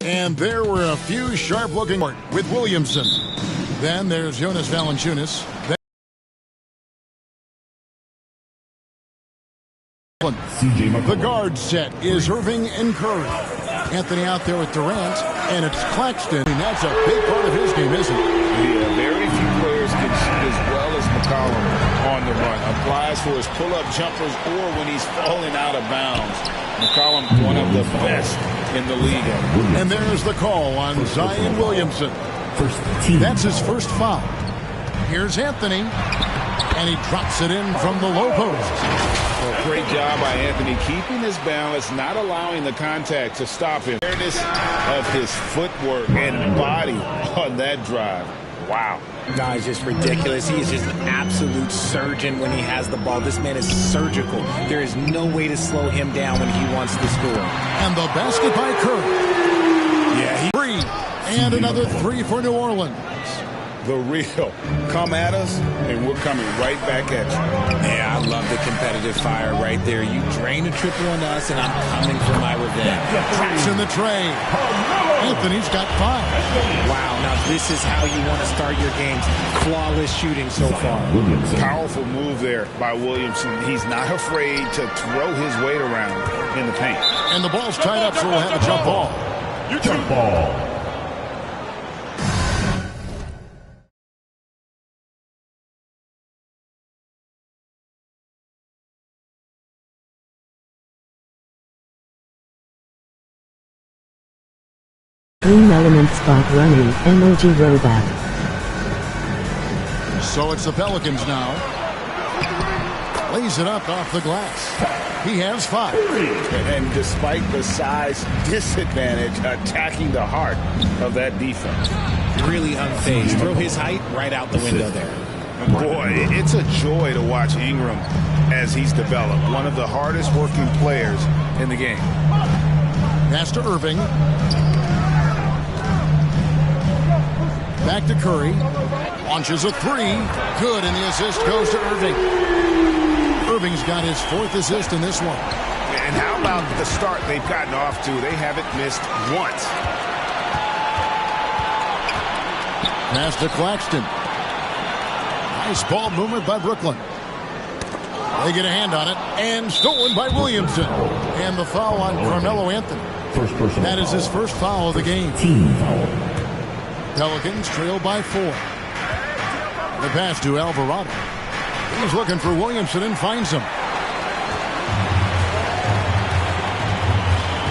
And there were a few sharp-looking with Williamson. Then there's Jonas Valanciunas. The guard set is Irving and Curry. Anthony out there with Durant, and it's Claxton. And that's a big part of his game, isn't it? Yeah, very few players can shoot as well as McCollum on the run. Applies for his pull-up jumpers or when he's falling out of bounds. McCollum, one of the best in the league. And there's the call on Zion Williamson. That's his first foul. Here's Anthony, and he drops it in from the low post. Well, great job by Anthony keeping his balance, not allowing the contact to stop him. Awareness of his footwork and body on that drive. Wow. No, it's just ridiculous. He is just an absolute surgeon when he has the ball. This man is surgical. There is no way to slow him down when he wants to score. And the basket by Curry. Yeah, Three. And another three for New Orleans. The real. Come at us, and we're coming right back at you. Yeah, I love the competitive fire right there. You drain a triple on us, and I'm coming for my revenge. Traps in the tray. Anthony's got 5. Wow, now this is how you want to start your games. Flawless shooting so far. Powerful move there by Williamson. He's not afraid to throw his weight around in the paint. And the ball's tied up, so we'll have a jump ball. Jump ball. Green Element Spot running, Emoji Robot. So it's the Pelicans now. Lays it up off the glass. He has 5. And despite the size disadvantage, attacking the heart of that defense. Really unfazed. Throw his height right out the window there. Boy, it's a joy to watch Ingram as he's developed. One of the hardest working players in the game. Pass to Irving. Back to Curry. Launches a 3. Good, and the assist goes to Irving. Irving's got his 4th assist in this one. And how about the start they've gotten off to? They haven't missed once. Pass to Claxton. Nice ball movement by Brooklyn. They get a hand on it, and stolen by Williamson. And the foul on Carmelo Anthony. That is his first foul of the game. Team foul. Pelicans trail by 4. The pass to Alvarado. He's looking for Williamson and finds him.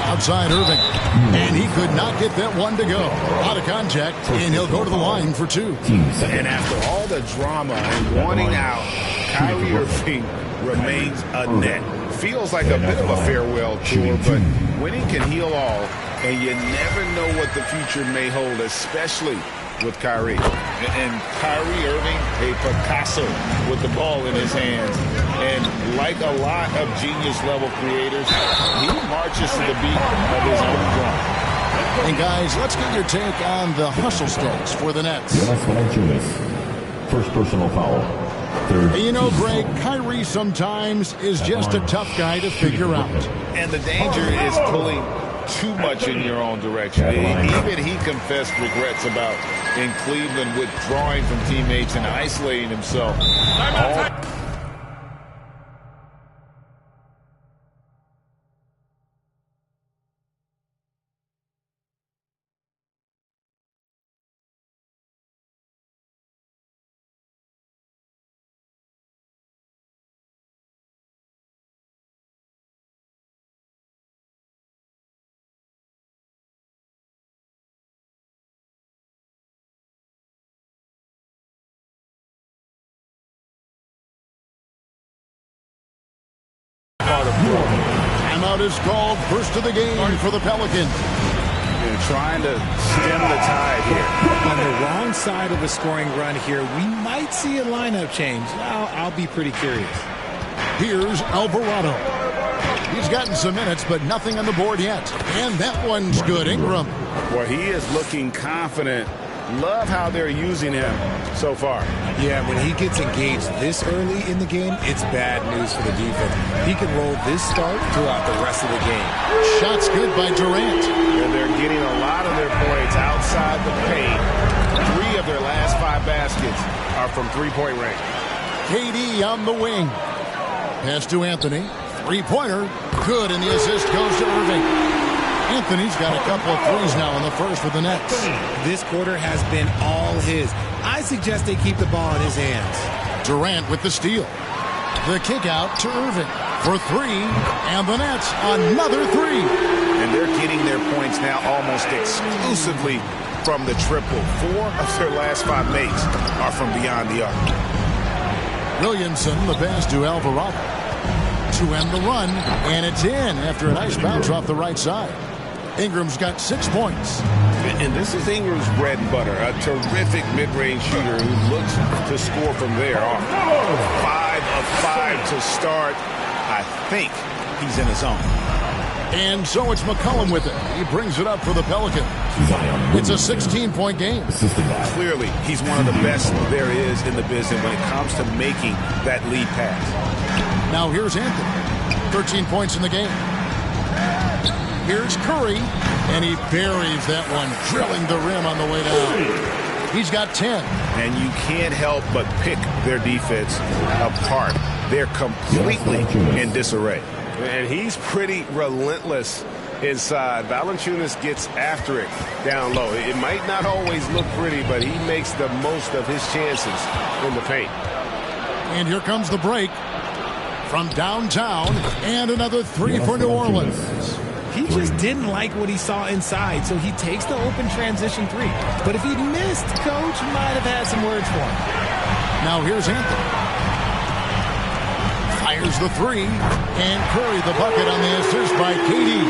Outside Irving. And he could not get that one to go. Out of contact, and he'll go to the line for 2. And after all the drama and wanting out, Kyrie Irving remains a net. Feels like a bit of a farewell tour, but winning can heal all. And you never know what the future may hold, especially with Kyrie. And Kyrie Irving, a Picasso with the ball in his hands. And like a lot of genius-level creators, he marches to the beat of his own drum. And guys, let's get your take on the hustle stats for the Nets. Jonas Valanciunas. First personal foul. You know, Greg, Kyrie sometimes is just a tough guy to figure out. And the danger is pulling too much in your own direction. Even he confessed regrets about in Cleveland withdrawing from teammates and isolating himself. Timeout is called, first of the game for the Pelicans. And trying to stem the tide here. On the wrong side of a scoring run here, we might see a lineup change. I'll be pretty curious. Here's Alvarado. He's gotten some minutes, but nothing on the board yet. And that one's good. Ingram. Well, he is looking confident Love how they're using him so far. Yeah, when he gets engaged this early in the game, it's bad news for the defense. He can roll this start throughout the rest of the game. Shots good by Durant. And they're getting a lot of their points outside the paint. 3 of their last 5 baskets are from three-point range. KD on the wing. Pass to Anthony. Three-pointer. Good, and the assist goes to Irving. Anthony's got a couple of threes now in the first for the Nets. This quarter has been all his. I suggest they keep the ball in his hands. Durant with the steal. The kick out to Irving for 3, and the Nets another 3. And they're getting their points now almost exclusively from the triple. 4 of their last 5 makes are from beyond the arc. Williamson, the pass to Alvarado. To end the run, and it's in after a nice bounce off the right side. Ingram's got 6 points. And this is Ingram's bread and butter, a terrific mid-range shooter who looks to score from there. 5 of 5 to start. I think he's in his zone. And so it's McCollum with it. He brings it up for the Pelicans. It's a 16-point game. Clearly, he's one of the best there is in the business when it comes to making that lead pass. Now here's Anthony. 13 points in the game. Here's Curry, and he buries that one, drilling the rim on the way down. He's got 10. And you can't help but pick their defense apart. They're completely in disarray. And he's pretty relentless inside. Valanciunas gets after it down low. It might not always look pretty, but he makes the most of his chances in the paint. And here comes the break from downtown, and another 3 for New Orleans. He just didn't like what he saw inside, so he takes the open transition 3. But if he'd missed, Coach might have had some words for him. Now here's Anthony. Fires the 3, and Curry the bucket on the assist by KD.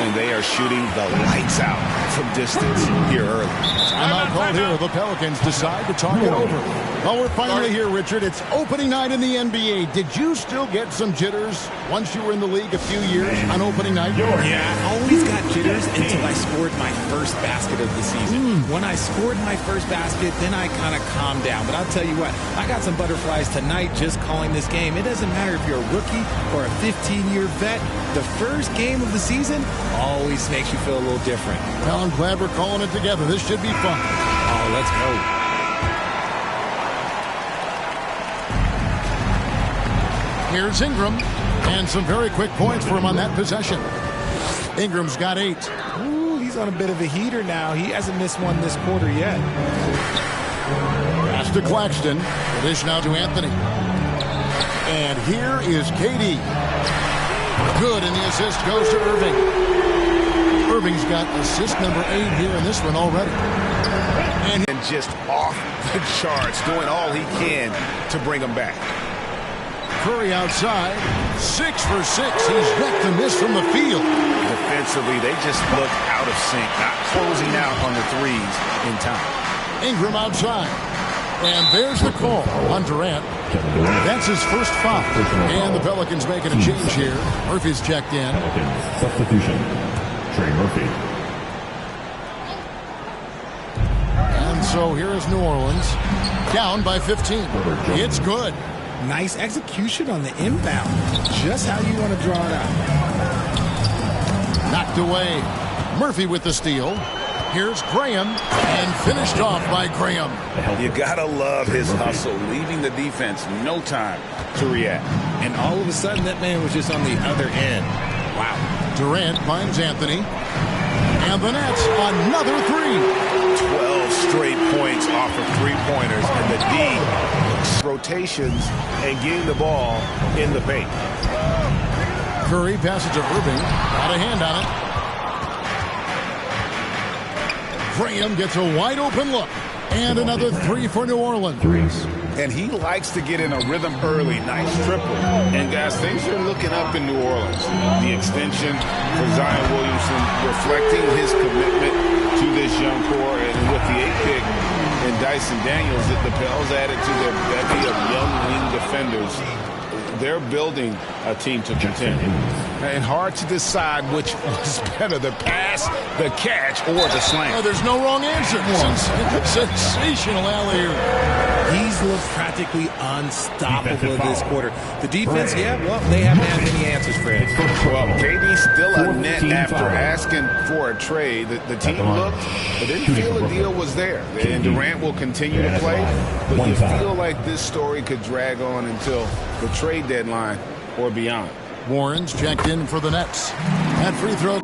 And they are shooting the lights out from distance here early. Timeout called here. The Pelicans decide to talk it over. Well, we're finally here, Richard. It's opening night in the NBA. Did you still get some jitters once you were in the league a few years on opening night? Yeah, I always got jitters until I scored my first basket of the season. When I scored my first basket, then I kind of calmed down. But I'll tell you what, I got some butterflies tonight just calling this game. It doesn't matter if you're a rookie or a 15-year vet. The first game of the season always makes you feel a little different. Well, I'm glad we're calling it together. This should be fun. Oh, let's go. Here's Ingram, and some very quick points for him on that possession. Ingram's got 8. Ooh, he's on a bit of a heater now. He hasn't missed one this quarter yet. Pass to Claxton. The dish now to Anthony. And here is KD. Good, and the assist goes to Irving. Irving's got assist number 8 here in this one already. And just off the charts, doing all he can to bring them back. Curry outside, 6 for 6. He's yet to miss from the field. Defensively, they just look out of sync, not closing out on the threes in time. Ingram outside. And there's the call on Durant. That's his first foul. And the Pelicans making a change here. Murphy's checked in. Pelicans substitution. Trey Murphy. And so here is New Orleans. Down by 15. It's good. Nice execution on the inbound. Just how you want to draw it out. Knocked away. Murphy with the steal. Here's Graham, and finished off by Graham. You gotta love his hustle, leaving the defense no time to react. And all of a sudden, that man was just on the other end. Wow. Durant finds Anthony. And the Nets, another 3. 12 straight points off of three-pointers, and the D rotations and getting the ball in the paint. Curry passes to Irving. Got a hand on it. Graham gets a wide-open look. And another 3 for New Orleans. And he likes to get in a rhythm early. Nice triple. And, guys, things are looking up in New Orleans. The extension for Zion Williamson reflecting his commitment to this young core. And with the 8th pick and Dyson Daniels, the Pels added to their bevy of young wing defenders. they're building a team to contend. And hard to decide which was better, the pass, the catch, or the slam. Oh, there's no wrong answer. Sensational alley-oop. He's looked practically unstoppable this quarter. The defense, yeah, well, they haven't had many answers, Fred. Well, KD's still a net after asking for a trade. The team looked, but didn't feel a deal was there. And Durant will continue to play, but you feel like this story could drag on until the trade deadline or beyond. Warren's checked in for the Nets. That free throw.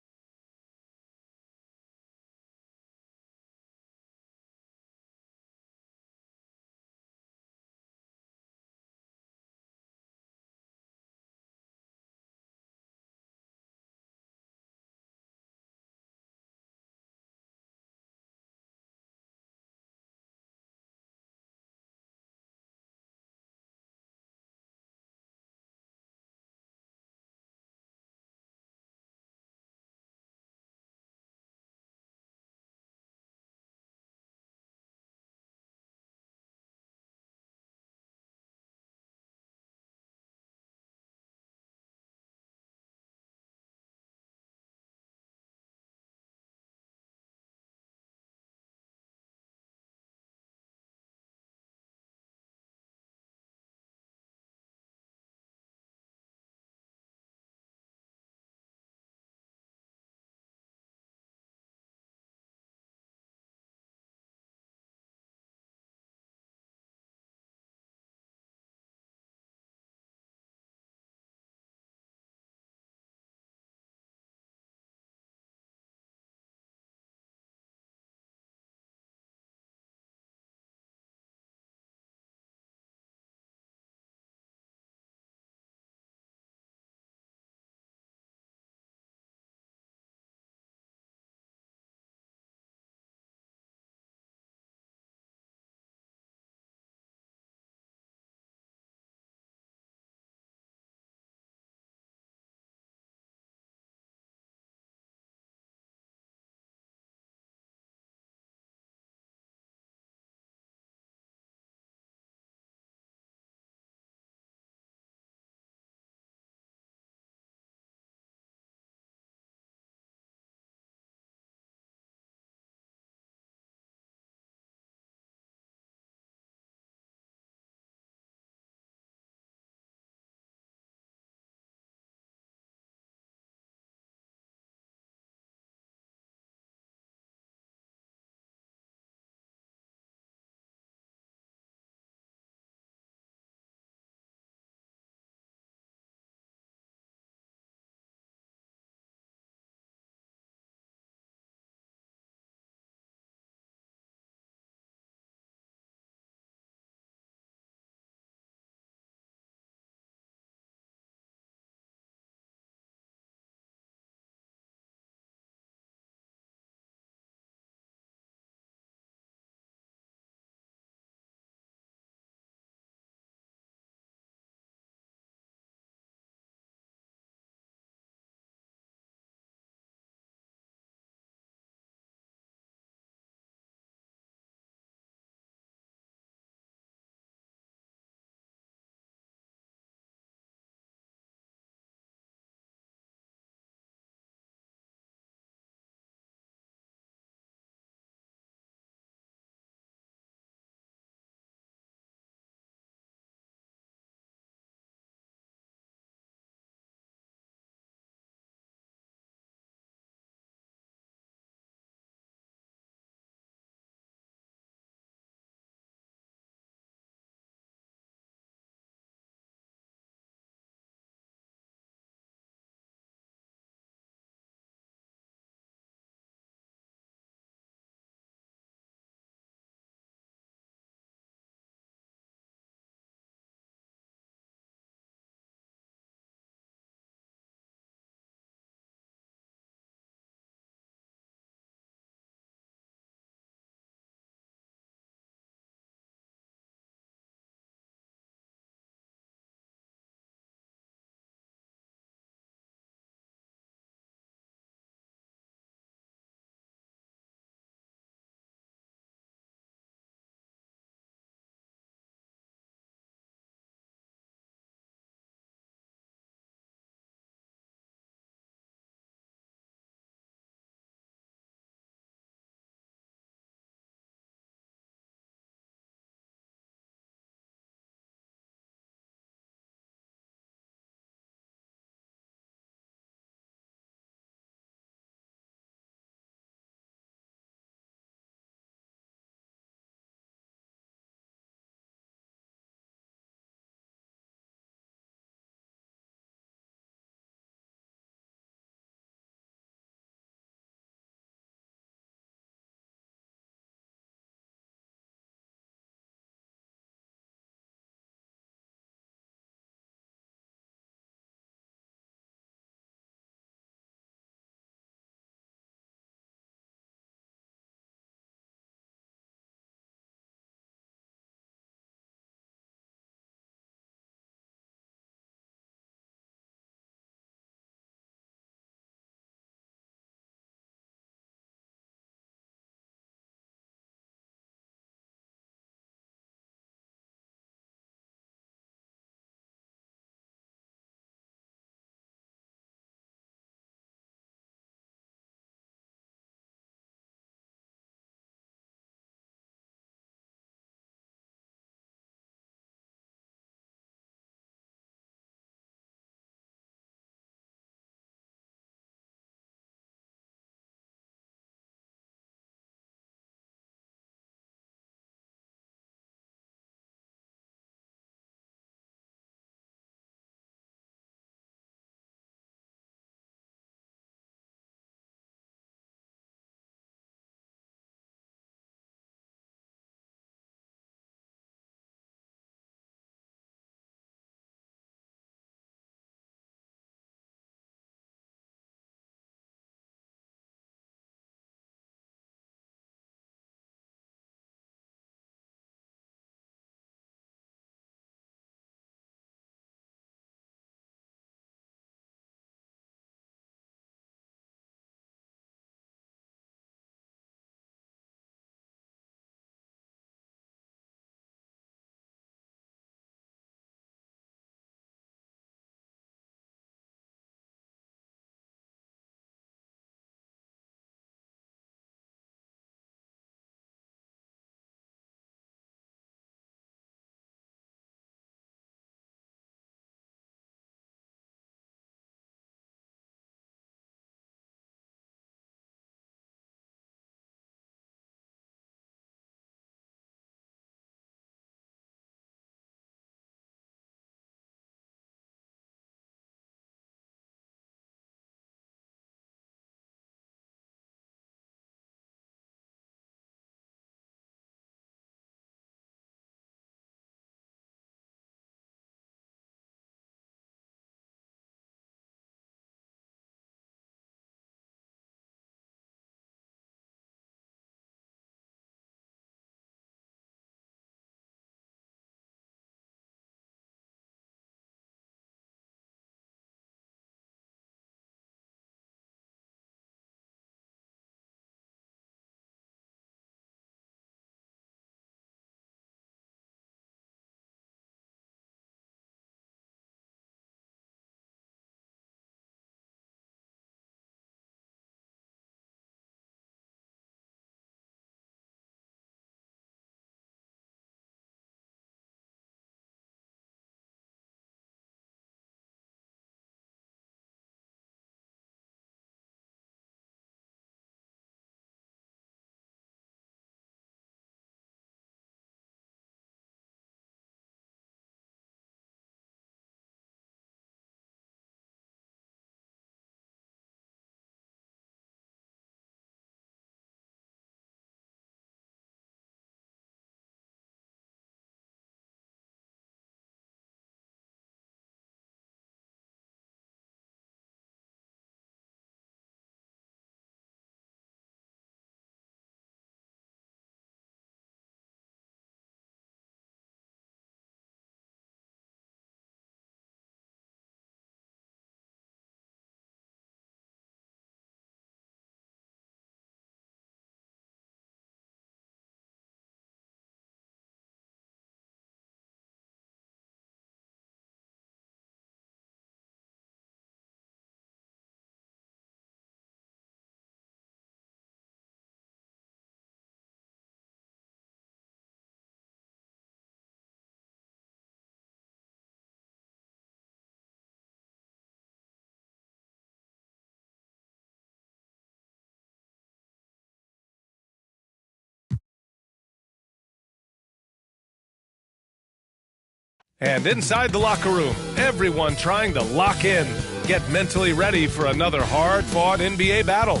And inside the locker room, everyone trying to lock in, get mentally ready for another hard-fought NBA battle.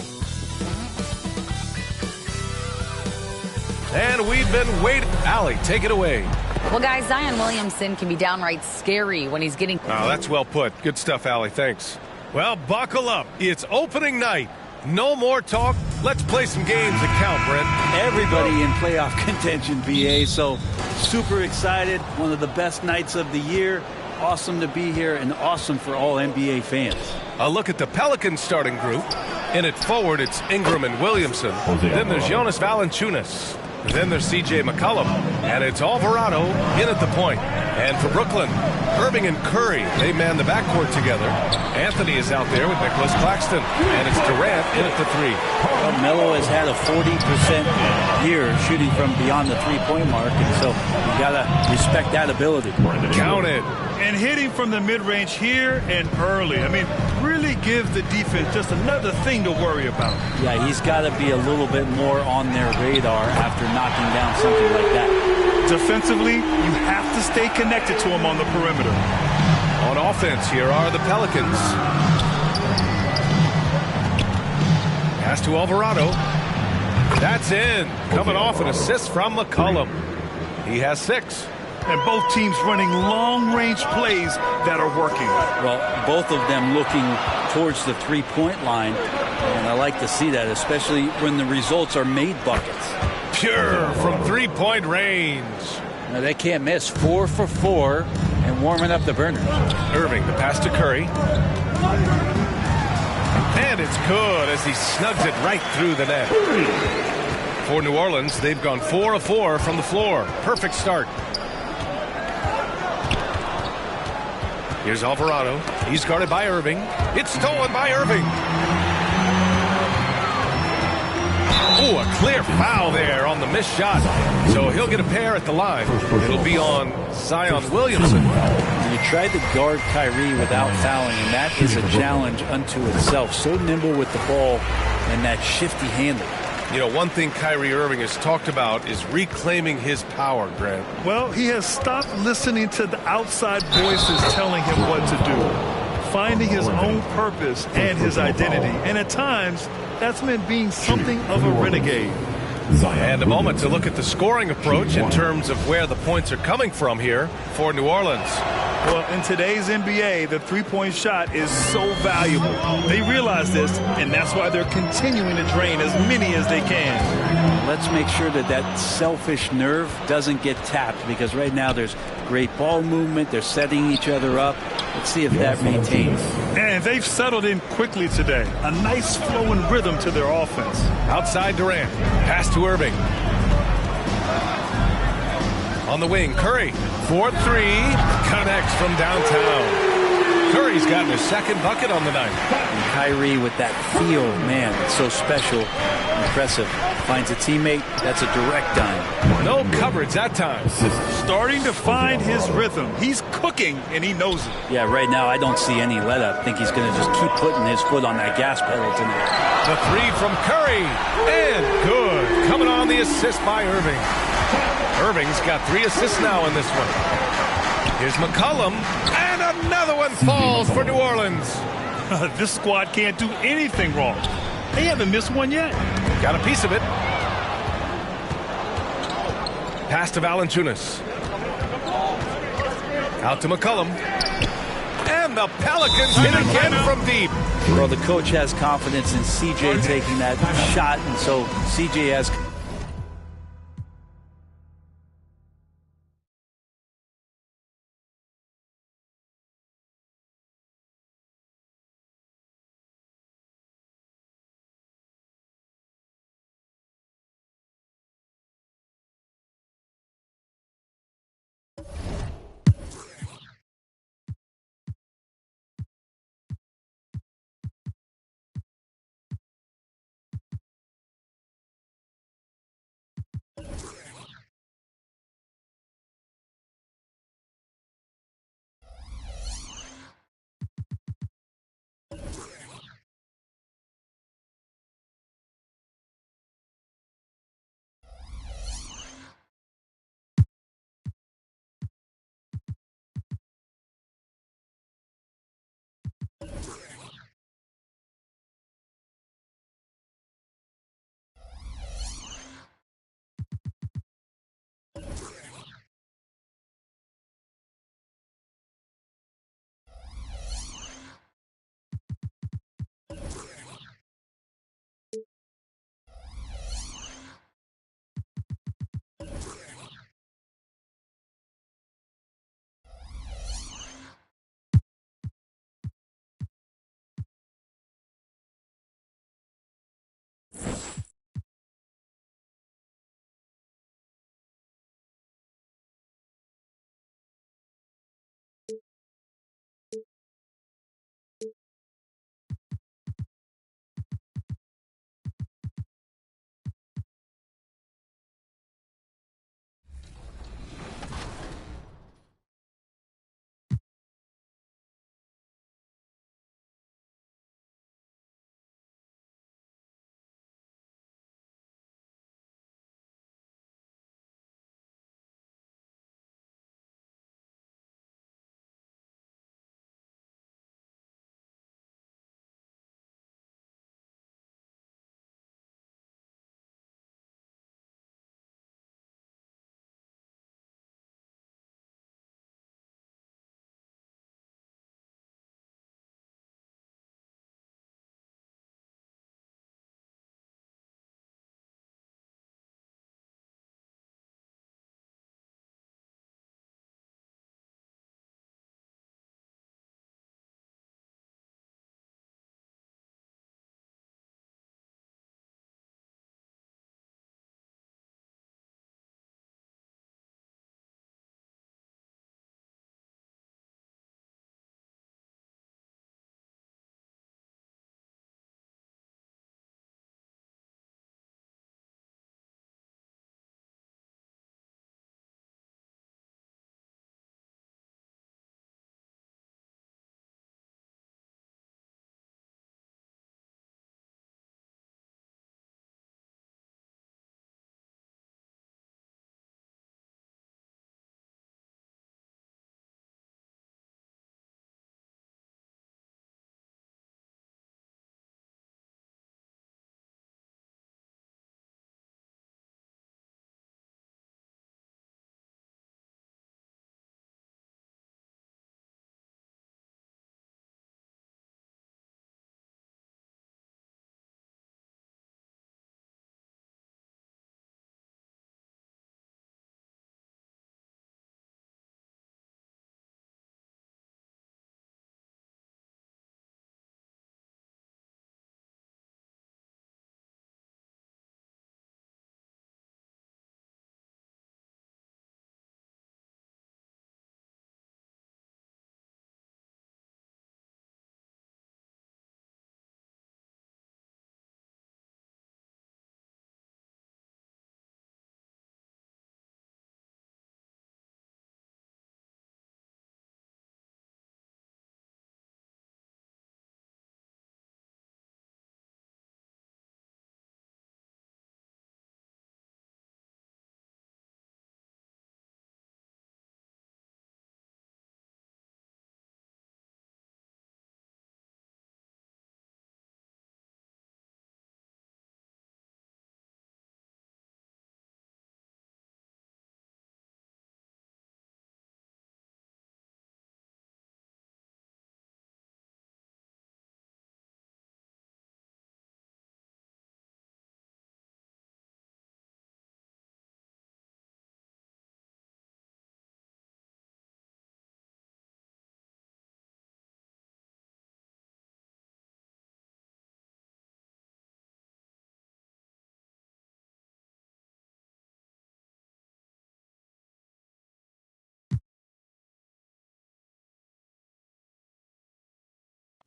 And we've been waiting. Allie, take it away. Well, guys, Zion Williamson can be downright scary when he's getting... Oh, that's well put. Good stuff, Allie. Thanks. Well, buckle up. It's opening night. No more talk. Let's play some games that count, Brent. Everybody in playoff contention, BA, so super excited. One of the best nights of the year. Awesome to be here and awesome for all NBA fans. A look at the Pelicans starting group. In it forward, it's Ingram and Williamson. Then there's Jonas Valanciunas. Then there's C.J. McCollum. And it's Alvarado in at the point. And for Brooklyn, Irving and Curry, they man the backcourt together. Anthony is out there with Nicholas Claxton. And it's Durant in at the three. Well, Melo has had a 40% year shooting from beyond the three-point mark, and so you got to respect that ability. Count it. And hitting from the mid-range here and early. I mean, really gives the defense just another thing to worry about. Yeah, he's got to be a little bit more on their radar after knocking down something like that. Defensively, you have to stay connected to him on the perimeter. On offense, here are the Pelicans. Pass to Alvarado. That's in. Coming off an assist from McCollum. He has 6. And both teams running long-range plays that are working. Well, both of them looking towards the three-point line, and I like to see that, especially when the results are made buckets. Pure from three-point range. Now, they can't miss. 4 for 4 and warming up the burners. Irving, the pass to Curry. And it's good as he snugs it right through the net. For New Orleans, they've gone 4 of 4 from the floor. Perfect start. Here's Alvarado. He's guarded by Irving. It's stolen by Irving. Oh, a clear foul there on the missed shot. So he'll get a pair at the line. It'll be on Zion Williamson. You tried to guard Kyrie without fouling, and that is a challenge unto itself. So nimble with the ball and that shifty handle. You know, one thing Kyrie Irving has talked about is reclaiming his power, Grant. Well, he has stopped listening to the outside voices telling him what to do, finding his own purpose and his identity. And at times, that's meant being something of a renegade. And a moment to look at the scoring approach in terms of where the points are coming from here for New Orleans. Well, in today's NBA, the three-point shot is so valuable. They realize this, and that's why they're continuing to drain as many as they can. Let's make sure that that selfish nerve doesn't get tapped, because right now there's great ball movement. They're setting each other up. Let's see if that maintains. And they've settled in quickly today. A nice flowing rhythm to their offense. Outside Durant. Pass to Irving. On the wing, Curry. 4-3. Connects from downtown. Curry's gotten his second bucket on the night. And Kyrie with that feel, man, it's so special. Impressive. Finds a teammate. That's a direct dime. No coverage that time. Starting to find his rhythm. He's cooking, and he knows it. Yeah, right now I don't see any let up. I think he's going to just keep putting his foot on that gas pedal tonight. The three from Curry. And good. Coming on the assist by Irving. Irving's got 3 assists now in this one. Here's McCollum. And another one falls for New Orleans. This squad can't do anything wrong. They haven't missed one yet. Got a piece of it. Pass to Valanciunas. Out to McCollum. And the Pelicans hit again from deep. Well, the coach has confidence in C.J. taking that shot, and so C.J. has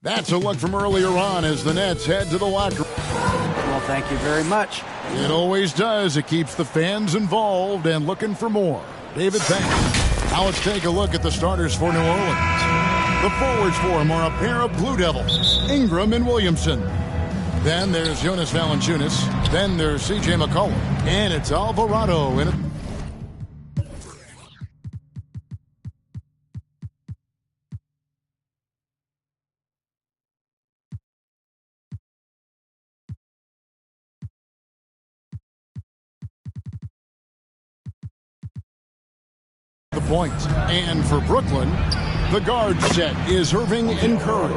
That's a look from earlier on as the Nets head to the locker room. Well, thank you very much. It always does. It keeps the fans involved and looking for more. David, thanks. Now let's take a look at the starters for New Orleans. The forwards for them are a pair of Blue Devils, Ingram and Williamson. Then there's Jonas Valanciunas. Then there's C.J. McCollum. And it's Alvarado in it. The points. And for Brooklyn, the guard set is Irving and Curry.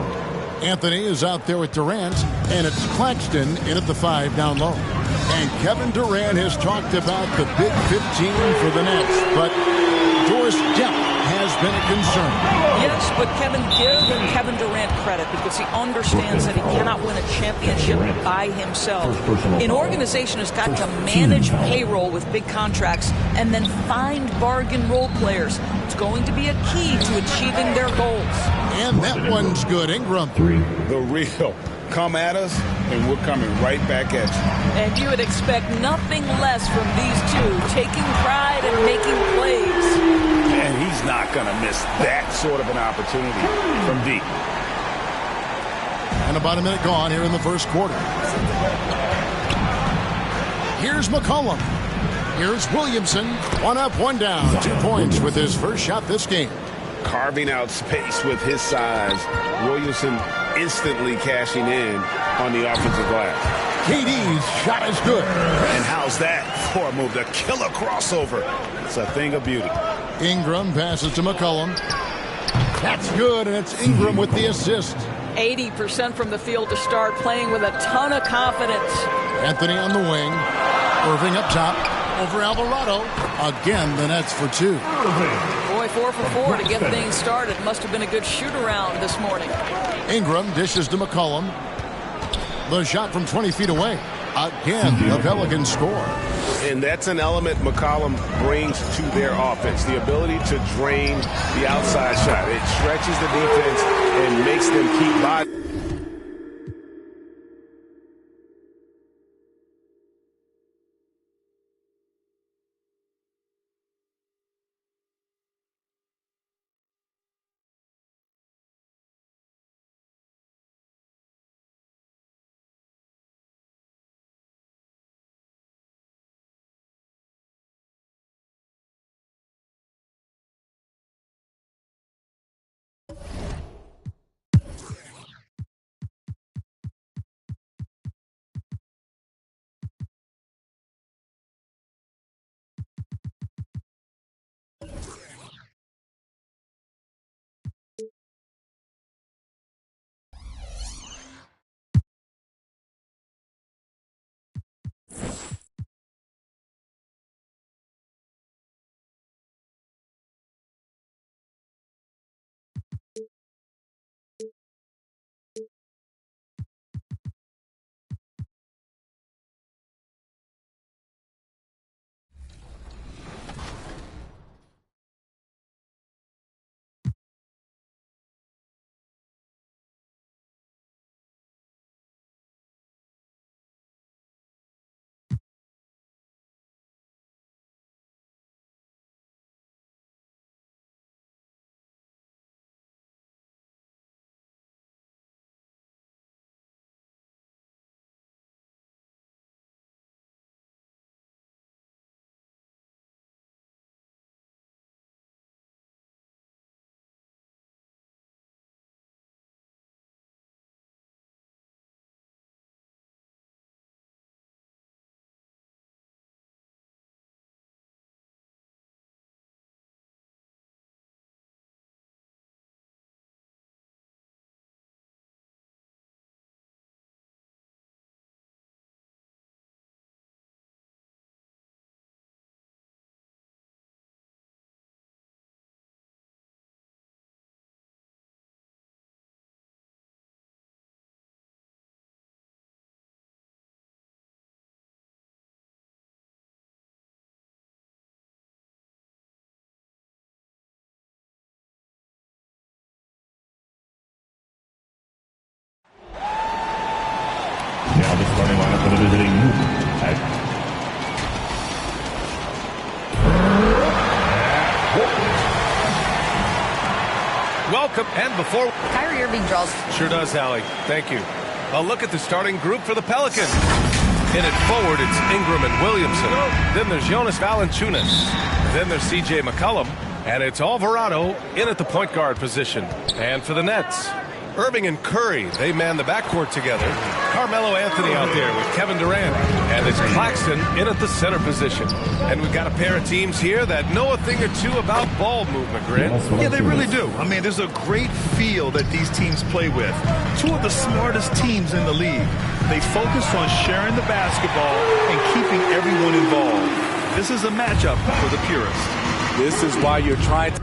Anthony is out there with Durant, and it's Claxton in at the 5 down low. And Kevin Durant has talked about the Big 15 for the Nets, but Doris depth has been a concern. Yes, but give Kevin Durant credit because he understands that he cannot win a championship by himself. An organization has got to manage payroll with big contracts and then find bargain role players. It's going to be a key to achieving their goals. And that one's good. Ingram. The real. Come at us, and we're coming right back at you. And you would expect nothing less from these two, taking pride and making plays. And he's not going to miss that sort of an opportunity from deep. And about a minute gone here in the first quarter. Here's McCollum. Here's Williamson. 1 up, 1 down. 2 points with his first shot this game. Carving out space with his size. Williamson instantly cashing in on the offensive glass. KD's shot is good. And how's that for a move? The killer crossover. It's a thing of beauty. Ingram passes to McCollum. That's good, and it's Ingram with the assist. 80% from the field to start, playing with a ton of confidence. Anthony on the wing. Irving up top. Over Alvarado. Again, the Nets for 2. Boy, 4 for 4 to get things started. Must have been a good shoot-around this morning. Ingram dishes to McCollum. The shot from 20 feet away. Again, the Pelicans score. And that's an element McCollum brings to their offense. The ability to drain the outside shot. It stretches the defense and makes them keep body. Starting lineup for the visiting Welcome, and before... Kyrie Irving draws. Sure does, Allie. Thank you. A look at the starting group for the Pelicans. In it forward, it's Ingram and Williamson. Then there's Jonas Valanciunas. Then there's C.J. McCollum. And it's Alvarado in at the point guard position. And for the Nets, Irving and Curry, they man the backcourt together. Carmelo Anthony out there with Kevin Durant. And it's Claxton in at the center position. And we've got a pair of teams here that know a thing or two about ball movement, Grant. Yeah, they really do. I mean, there's a great feel that these teams play with. Two of the smartest teams in the league. They focus on sharing the basketball and keeping everyone involved. This is a matchup for the purists. This is why you're trying to...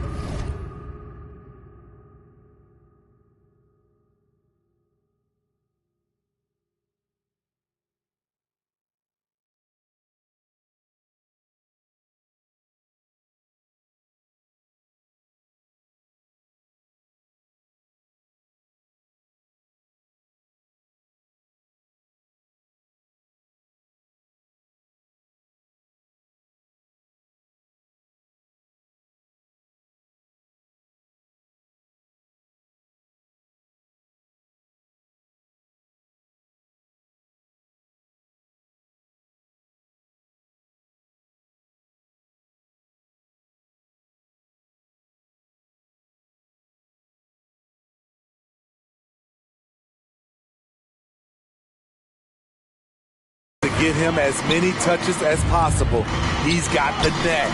get him as many touches as possible. He's got the neck.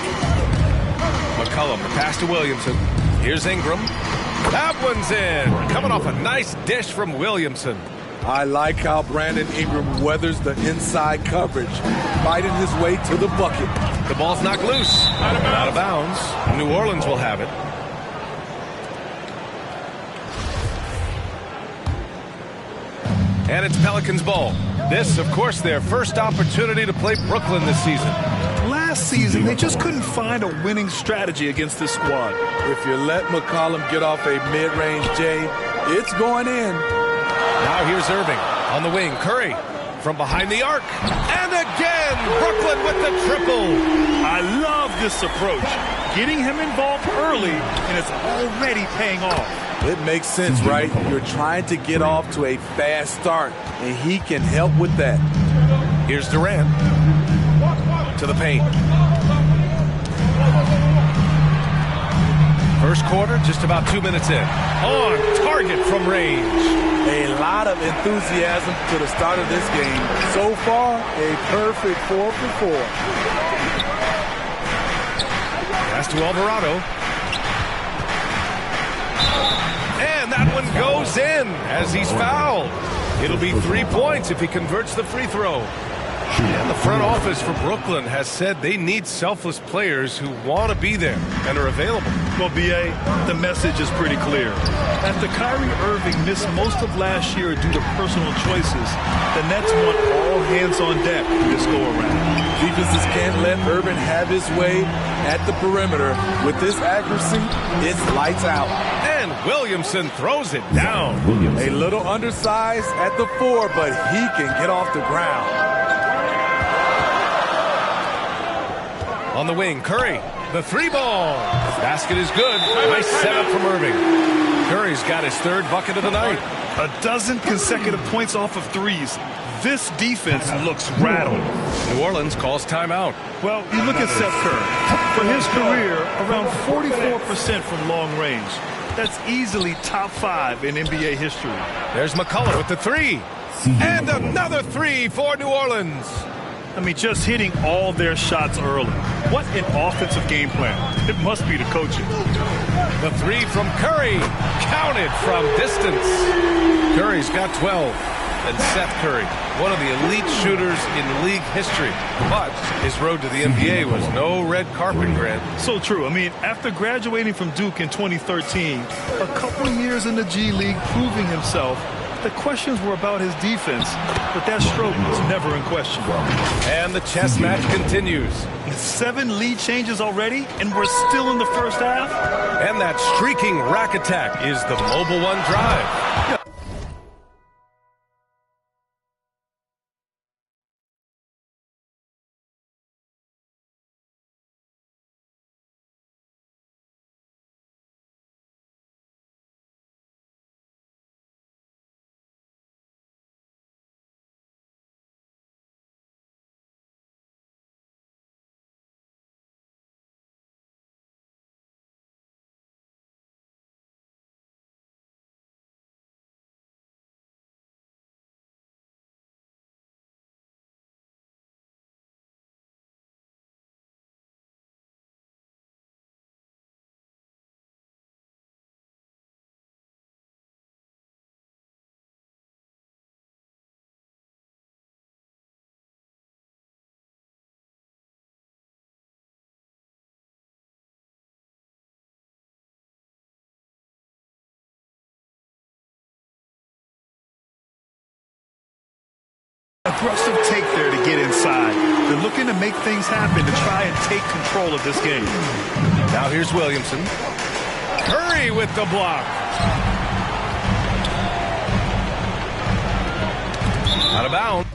McCollum, the pass to Williamson. Here's Ingram. That one's in. Coming off a nice dish from Williamson. I like how Brandon Ingram weathers the inside coverage, fighting his way to the bucket. The ball's knocked loose. Out of bounds. New Orleans will have it. And it's Pelicans ball. This, of course, their first opportunity to play Brooklyn this season. Last season, they just couldn't find a winning strategy against this squad. If you let McCollum get off a mid-range J, it's going in. Now here's Irving on the wing. Curry from behind the arc. And again, Brooklyn with the triple. I love this approach. Getting him involved early, and it's already paying off. It makes sense, right? You're trying to get off to a fast start, and he can help with that. Here's Durant to the paint. First quarter, just about 2 minutes in. On target from range. A lot of enthusiasm to the start of this game. So far, a perfect 4 for 4. Pass to Alvarado. And that one goes in as he's fouled. It'll be 3 points if he converts the free throw. And the front office for Brooklyn has said they need selfless players who want to be there and are available. Well, B.A., the message is pretty clear. After Kyrie Irving missed most of last year due to personal choices, the Nets want all hands on deck for this go-around. Defenses can't let Irving have his way at the perimeter. With this accuracy, it's lights out. And Williamson throws it down. A little undersized at the 4, but he can get off the ground. On the wing, Curry, the 3-ball. Basket is good. Nice setup from Irving. Curry's got his third bucket of the night. A dozen consecutive points off of threes. This defense looks rattled. New Orleans calls timeout. Well, you look at Seth Curry. For his career, around 44% from long range. That's easily top 5 in NBA history. There's McCollum with the 3. And another 3 for New Orleans. I mean, just hitting all their shots early. What an offensive game plan. It must be the coaching. The 3 from Curry. Counted from distance. Curry's got 12. And Seth Curry, one of the elite shooters in league history. But his road to the NBA was no red carpet, Grant. So true. I mean, after graduating from Duke in 2013, a couple years in the G League proving himself, the questions were about his defense, but that stroke was never in question. And the chess match continues. 7 lead changes already, and we're still in the first half. And that streaking rack attack is the Mobile One Drive. aggressive take there to get inside. They're looking to make things happen to try and take control of this game. Now here's Williamson. Curry with the block. Out of bounds.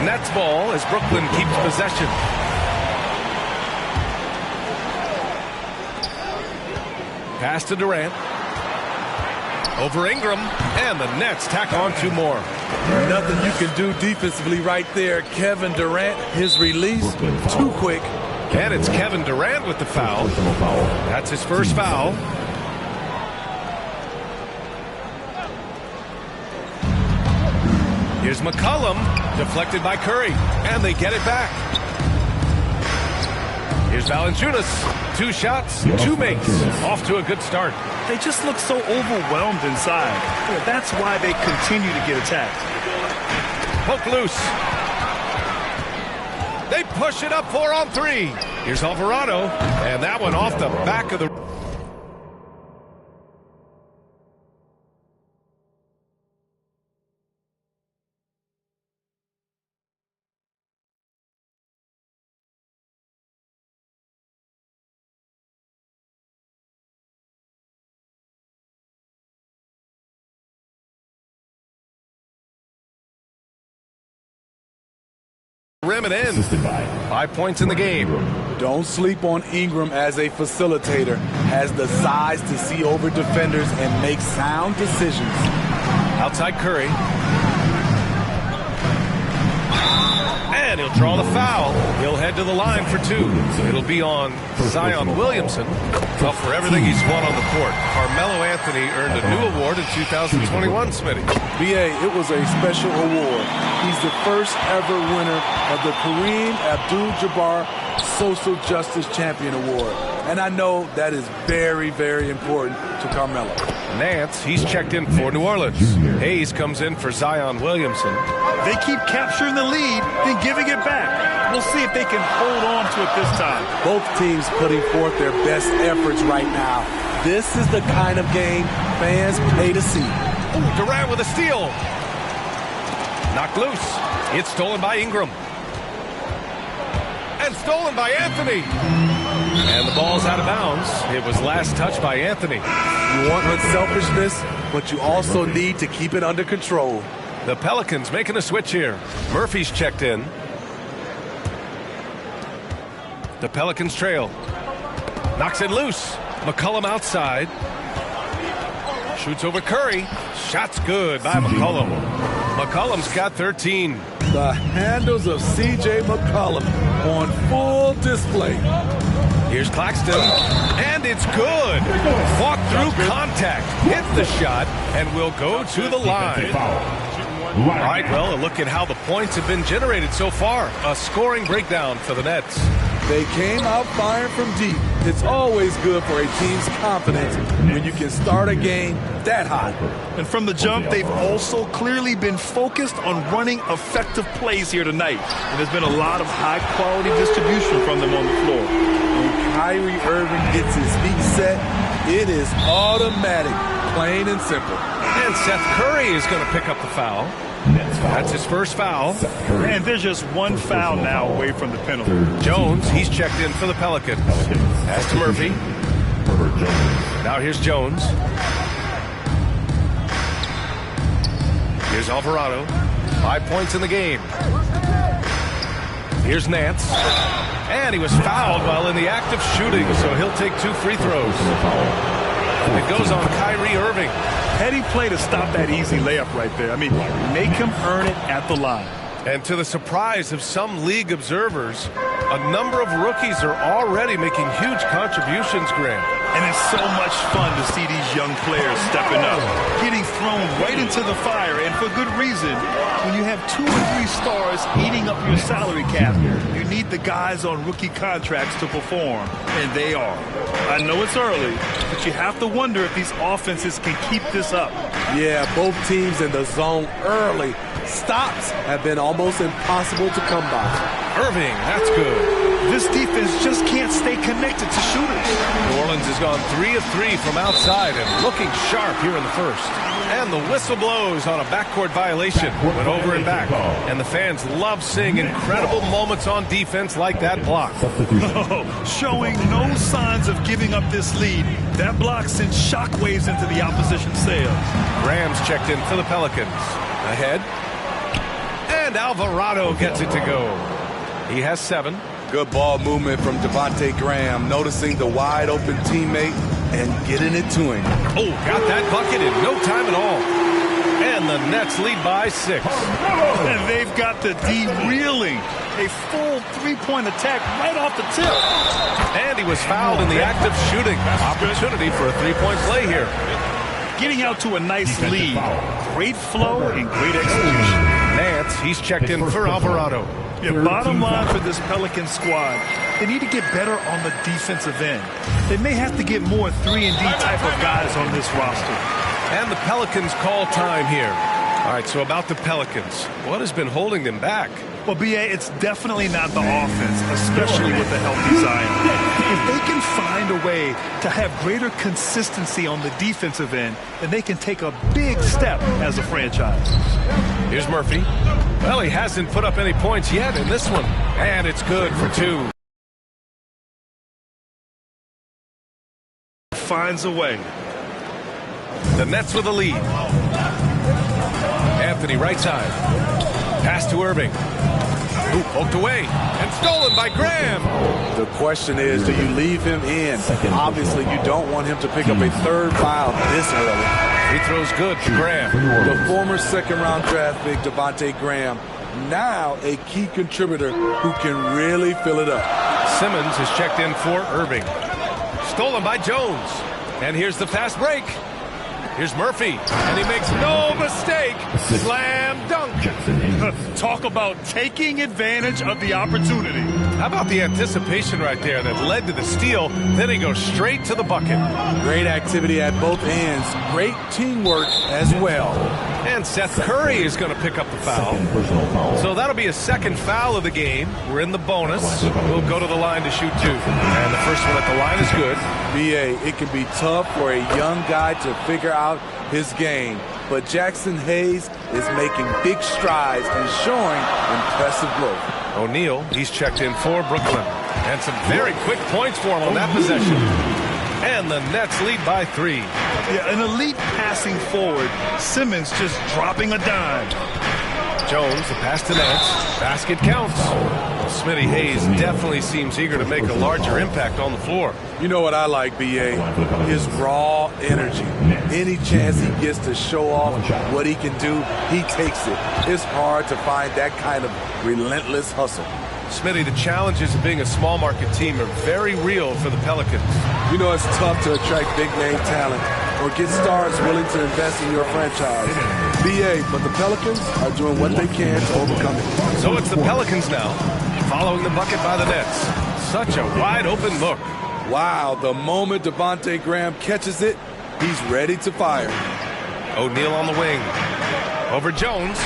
Nets ball as Brooklyn keeps possession. Pass to Durant. Over Ingram, and the Nets tack on 2 more. Nothing you can do defensively right there. Kevin Durant, his release, too quick. And it's Kevin Durant with the foul. That's his first foul. Here's McCollum, deflected by Curry, and they get it back. Here's Valanciunas, 2 shots, 2 makes, off to a good start. They just look so overwhelmed inside. That's why they continue to get attacked. Poke loose. They push it up 4 on 3. Here's Alvarado, and that one off the back of the... rim and in. 5 points in the game. Don't sleep on Ingram as a facilitator. Has the size to see over defenders and make sound decisions. Outside Curry. And And he'll draw the foul. He'll head to the line for 2. It'll be on Zion Williamson. Well, for everything he's won on the court, Carmelo Anthony earned a new award in 2021, Smitty. B.A., it was a special award. He's the first ever winner of the Kareem Abdul-Jabbar Social Justice Champion Award. And I know that is very, very important to Carmelo. Nance, he's checked in for New Orleans. Hayes comes in for Zion Williamson. They keep capturing the lead, then giving it back. We'll see if they can hold on to it this time. Both teams putting forth their best efforts right now. This is the kind of game fans pay to see. Ooh, Durant with a steal. Knocked loose. It's stolen by Ingram. And stolen by Anthony. And the ball's out of bounds. It was last touched by Anthony. You want unselfishness, but you also need to keep it under control. The Pelicans making a switch here. Murphy's checked in. The Pelicans trail. Knocks it loose. McCollum outside. Shoots over Curry. Shot's good by McCollum. McCollum's got 13. The handles of C.J. McCollum on full display. Here's Claxton, and it's good. Fought through contact, hit the shot, and will go to the line. All right, well, a look at how the points have been generated so far. A scoring breakdown for the Nets. They came out firing from deep. It's always good for a team's confidence when you can start a game that hot. And from the jump, they've also clearly been focused on running effective plays here tonight. And there's been a lot of high-quality distribution from them on the floor. When Kyrie Irving gets his feet set, it is automatic, plain and simple. And Seth Curry is going to pick up the foul. That's his first foul. And there's just one foul now away from the penalty. Jones, he's checked in for the Pelicans. Pass to Murphy. Now here's Jones. Here's Alvarado. 5 points in the game. Here's Nance. And he was fouled while in the act of shooting, so he'll take 2 free throws. It goes on Kyrie Irving. Heady play to stop that easy layup right there. I mean, make him earn it at the line. And to the surprise of some league observers, a number of rookies are already making huge contributions, Grant. And it's so much fun to see these young players stepping up, getting thrown right into the fire, and for good reason. When you have 2 or 3 stars eating up your salary cap, you need the guys on rookie contracts to perform, and they are. I know it's early, but you have to wonder if these offenses can keep this up. Yeah, both teams in the zone early. Stops have been almost impossible to come by. Irving, that's good. This defense just can't stay connected to shooters. New Orleans has gone 3 of 3 from outside and looking sharp here in the first. And the whistle blows on a backcourt violation. Went over and back. And the fans love seeing incredible moments on defense like that block. Showing no signs of giving up this lead. That block sends shockwaves into the opposition sails. Graham's checked in for the Pelicans. Ahead. And Alvarado gets it to go. He has 7. Good ball movement from Devontae Graham, noticing the wide open teammate and getting it to him. Oh, got that bucket in no time at all. And the Nets lead by 6. And they've got the D reeling. A full 3-point attack right off the tip. And he was fouled in the act of shooting. Opportunity for a 3-point play here. Getting out to a nice lead. Great flow and great execution. Nance, he's checked in for Alvarado. Yeah, bottom line for this Pelican squad, they need to get better on the defensive end. They may have to get more 3-and-D type of guys on this roster. And the Pelicans call time here. All right, so about the Pelicans, what has been holding them back? Well, B.A., it's definitely not the offense, especially with the healthy Zion. If they can find a way to have greater consistency on the defensive end, then they can take a big step as a franchise. Here's Murphy. Well, he hasn't put up any points yet in this one. And it's good for 2. Finds a way. The Nets with the lead. Anthony right side. Pass to Irving. Ooh, poked away and stolen by Graham. The question is, do you leave him in? Obviously, you don't want him to pick up a 3rd foul this early. Free throw's good to Graham. The former 2nd-round draft pick, Devontae Graham, Now a key contributor who can really fill it up. Simmons is checked in for Irving. Stolen by Jones. And here's the fast break. Here's Murphy, and he makes no mistake. Slam dunk. Talk about taking advantage of the opportunity. How about the anticipation right there that led to the steal? Then he goes straight to the bucket. Great activity at both ends. Great teamwork as well. And Seth Curry is going to pick up the foul. So that'll be a second foul of the game. We're in the bonus. We'll go to the line to shoot two. And the first one at the line is good. BA, it can be tough for a young guy to figure out his game. But Jackson Hayes is making big strides and showing impressive growth. O'Neal, he's checked in for Brooklyn. And some very quick points for him on that possession. And the Nets lead by 3. Yeah, an elite passing forward. Simmons just dropping a dime. Jones, the pass to Nance. Basket counts. Smitty Hayes definitely seems eager to make a larger impact on the floor. You know what I like, BA? His raw energy. Any chance he gets to show off what he can do, he takes it. It's hard to find that kind of relentless hustle. Smitty, the challenges of being a small market team are very real for the Pelicans. You know, it's tough to attract big name talent or get stars willing to invest in your franchise. BA, but the Pelicans are doing what they can to overcome it. So it's the Pelicans now, following the bucket by the Nets. Such a wide open look. Wow, the moment Devontae Graham catches it, he's ready to fire. O'Neal on the wing. Over Jones,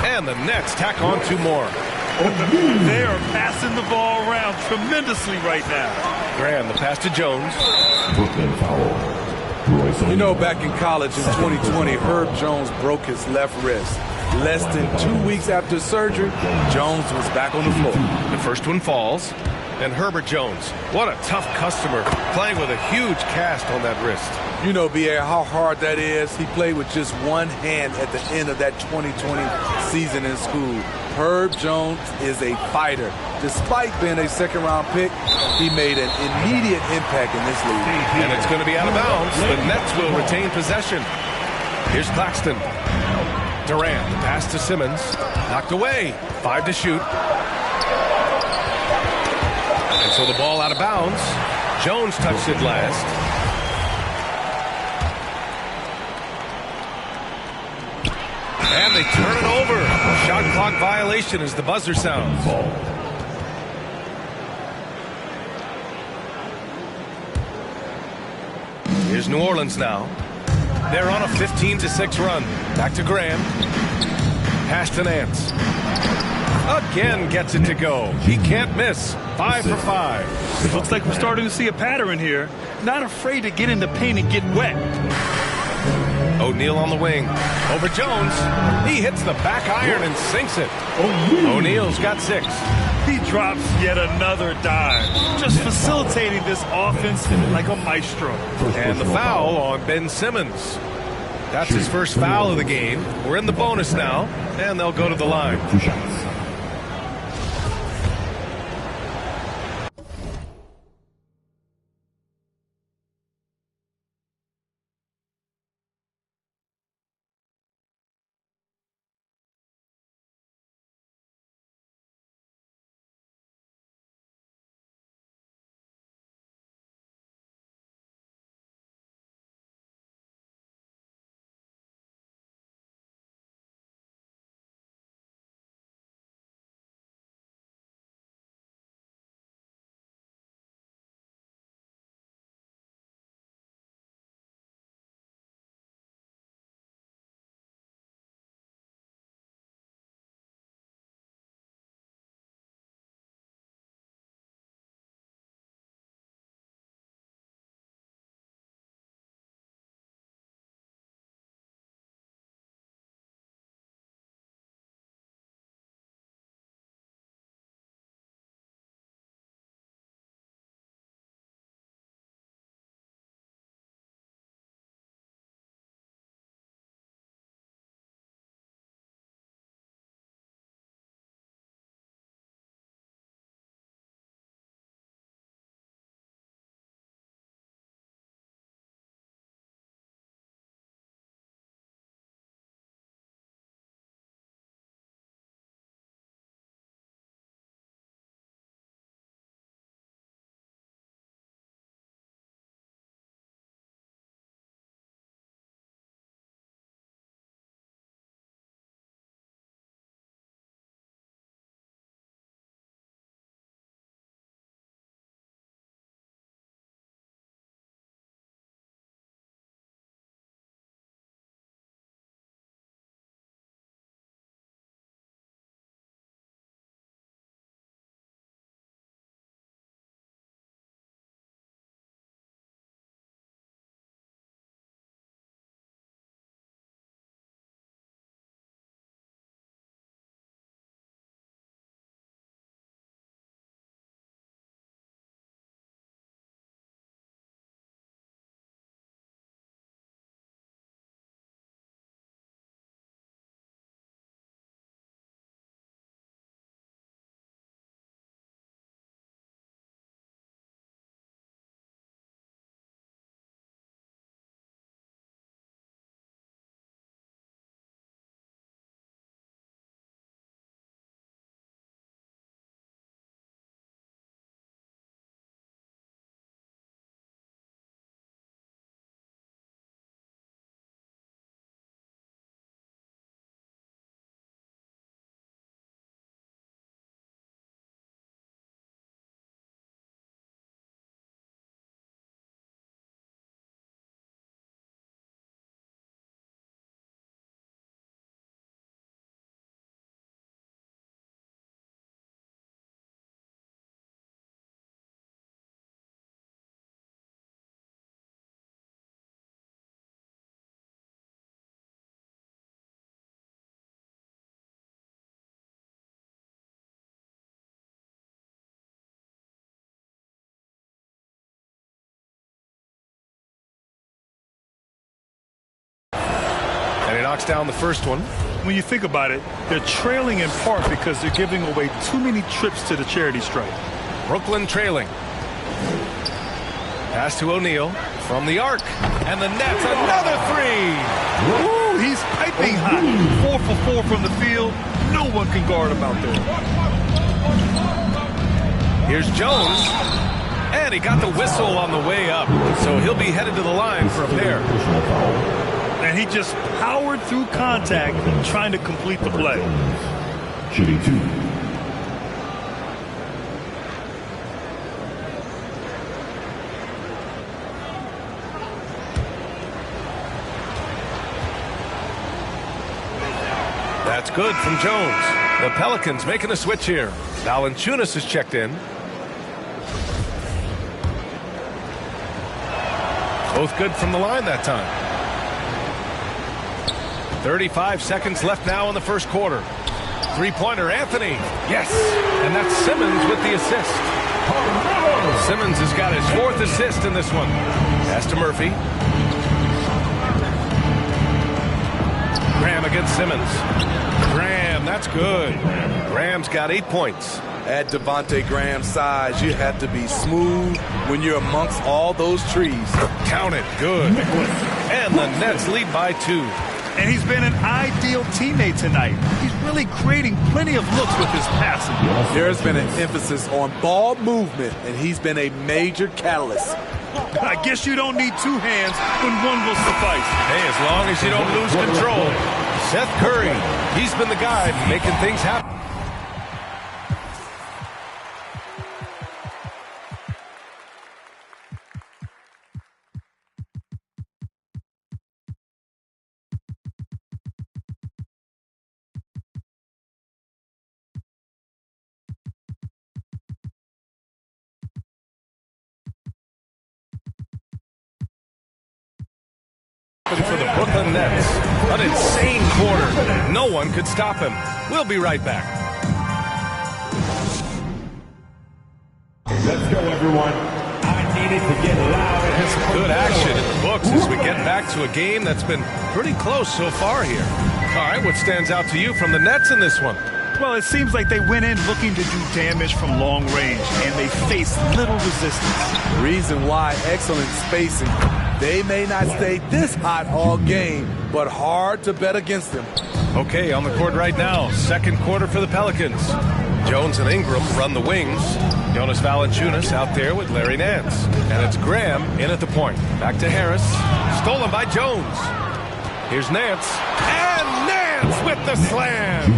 and the Nets tack on 2 more. They are passing the ball around tremendously right now. Graham, the pass to Jones. Brooklyn foul. You know, back in college in 2020, Herb Jones broke his left wrist. Less than 2 weeks after surgery, Jones was back on the floor. The first one falls. And Herbert Jones, what a tough customer, playing with a huge cast on that wrist. You know, BA, how hard that is. He played with just one hand at the end of that 2020 season in school. Herb Jones is a fighter. Despite being a second-round pick, he made an immediate impact in this league. And it's going to be out of bounds. The Nets will retain possession. Here's Claxton. Durant, the pass to Simmons. Knocked away. 5 to shoot. And so the ball out of bounds. Jones touched it last. And they turn it over. Shot clock violation as the buzzer sounds. Here's New Orleans now. They're on a 15-6 run. Back to Graham. Pass to Nance. Again gets it to go. He can't miss. 5 for 5. It looks like we're starting to see a pattern here. Not afraid to get in the paint and get wet. O'Neal on the wing. Over Jones. He hits the back iron and sinks it. O'Neal's got 6. He drops yet another dime. Just facilitating this offense like a maestro. And the foul on Ben Simmons. That's his first foul of the game. We're in the bonus now, and they'll go to the line. 2 shots. knocks down the first one. When you think about it, they're trailing in part because they're giving away too many trips to the charity stripe. Brooklyn trailing. Pass to O'Neal from the arc. And the Nets, another three. Woo, he's piping hot. 4 for 4 from the field. No one can guard him out there. Here's Jones. And he got the whistle on the way up. So he'll be headed to the line for a pair. And he just powered through contact trying to complete the play. Shooting 2. That's good from Jones. The Pelicans making a switch here. Valanciunas is checked in. Both good from the line that time. 35 seconds left now in the first quarter. Three-pointer, Anthony. Yes, and that's Simmons with the assist. Simmons has got his 4th assist in this one. Pass to Murphy. Graham against Simmons. Graham, that's good. Graham's got 8 points. At Devontae Graham's size, you have to be smooth when you're amongst all those trees. Count it, good. And the Nets lead by 2. And he's been an ideal teammate tonight. He's really creating plenty of looks with his passing. There's been an emphasis on ball movement, and he's been a major catalyst. I guess you don't need 2 hands when one will suffice. Hey, as long as you don't lose control. Seth Curry, he's been the guy making things happen. For the Brooklyn Nets. An insane quarter. No one could stop him. We'll be right back. Let's go, everyone. I needed to get loud. There's some good action in the books as we get back to a game that's been pretty close so far here. All right, what stands out to you from the Nets in this one? Well, it seems like they went in looking to do damage from long range, and they faced little resistance. Reason why, excellent spacing. They may not stay this hot all game, but hard to bet against them. Okay, on the court right now, second quarter for the Pelicans. Jones and Ingram run the wings. Jonas Valanciunas out there with Larry Nance. And it's Graham in at the point. Back to Harris. Stolen by Jones. Here's Nance. And Nance with the slam.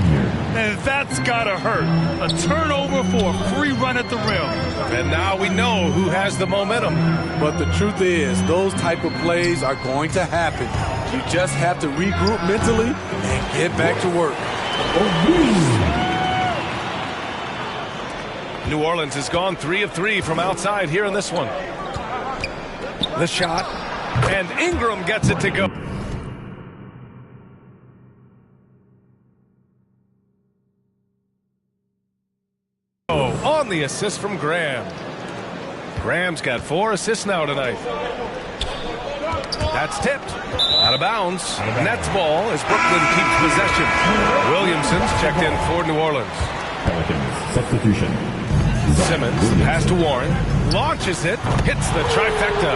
And that's gotta hurt. A turnover for a free run at the rim. And now we know who has the momentum. But the truth is, those type of plays are going to happen. You just have to regroup mentally and get back to work. New Orleans has gone 3 of 3 from outside here in this one. The shot. And Ingram gets it to go. On the assist from Graham. Graham's got 4 assists now tonight. That's tipped. Out of bounds. Nets ball as Brooklyn keeps possession. Williamson's checked in for New Orleans. Pelicans substitution. Simmons, pass to Warren. Launches it. Hits the trifecta.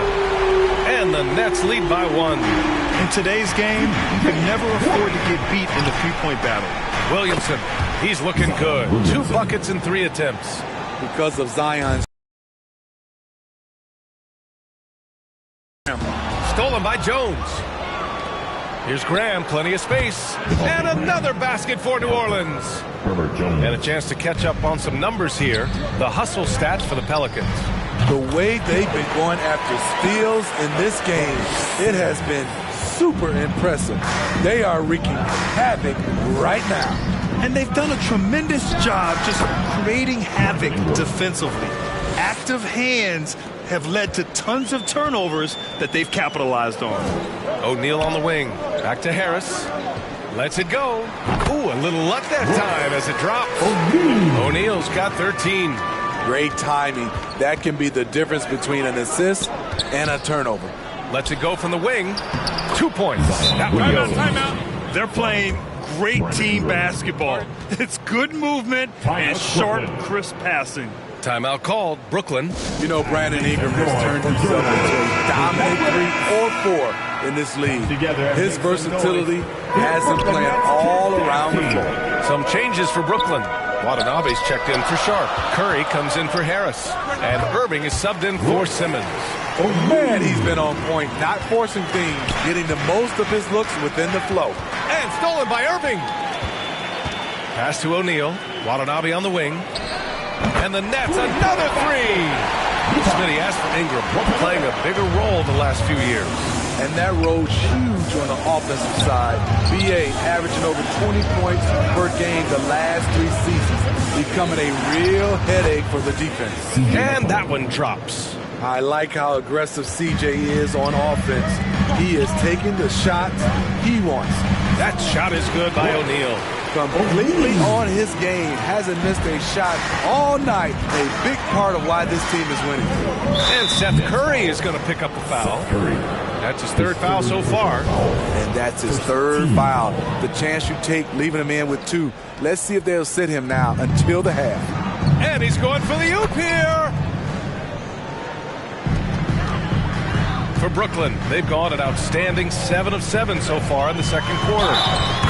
And the Nets lead by 1. In today's game, you can never afford to get beat in the three-point battle. Williamson, he's looking good. 2 buckets in 3 attempts. Because of Zion's. Stolen by Jones. Here's Graham, plenty of space. And another basket for New Orleans. And a chance to catch up on some numbers here. The hustle stats for the Pelicans. The way they've been going after steals in this game, it has been super impressive. They are wreaking havoc right now. And they've done a tremendous job just creating havoc defensively. Active hands have led to tons of turnovers that they've capitalized on. O'Neal on the wing. Back to Harris. Lets it go. Ooh, a little luck that time as it drops. O'Neal's got 13. Great timing. That can be the difference between an assist and a turnover. Lets it go from the wing. 2 points. That one goes. They're playing great team basketball. It's good movement and sharp, crisp passing. Timeout called. Brooklyn. You know, Brandon Ingram has turned himself into a dominant 3 or 4 in this league. His versatility has him playing all around the floor. Some changes for Brooklyn. Watanabe's checked in for Sharp. Curry comes in for Harris. And Irving is subbed in for Simmons. Oh, man, he's been on point, not forcing things, getting the most of his looks within the flow. And stolen by Irving. Pass to O'Neal. Watanabe on the wing. And the Nets, another three. Smitty asked for Ingram, playing a bigger role the last few years. And that role's huge on the offensive side. BA averaging over 20 points per game the last 3 seasons, becoming a real headache for the defense. And that one drops. I like how aggressive CJ is on offense. He is taking the shots he wants. That shot is good by O'Neal. Completely on his game. Hasn't missed a shot all night. A big part of why this team is winning. And Seth Curry is going to pick up a foul. That's his 3rd foul so far. And that's his 3rd foul. The chance you take leaving him in with 2. Let's see if they'll sit him now until the half. And he's going for the oop here. For Brooklyn, they've gone an outstanding 7 of 7 so far in the second quarter.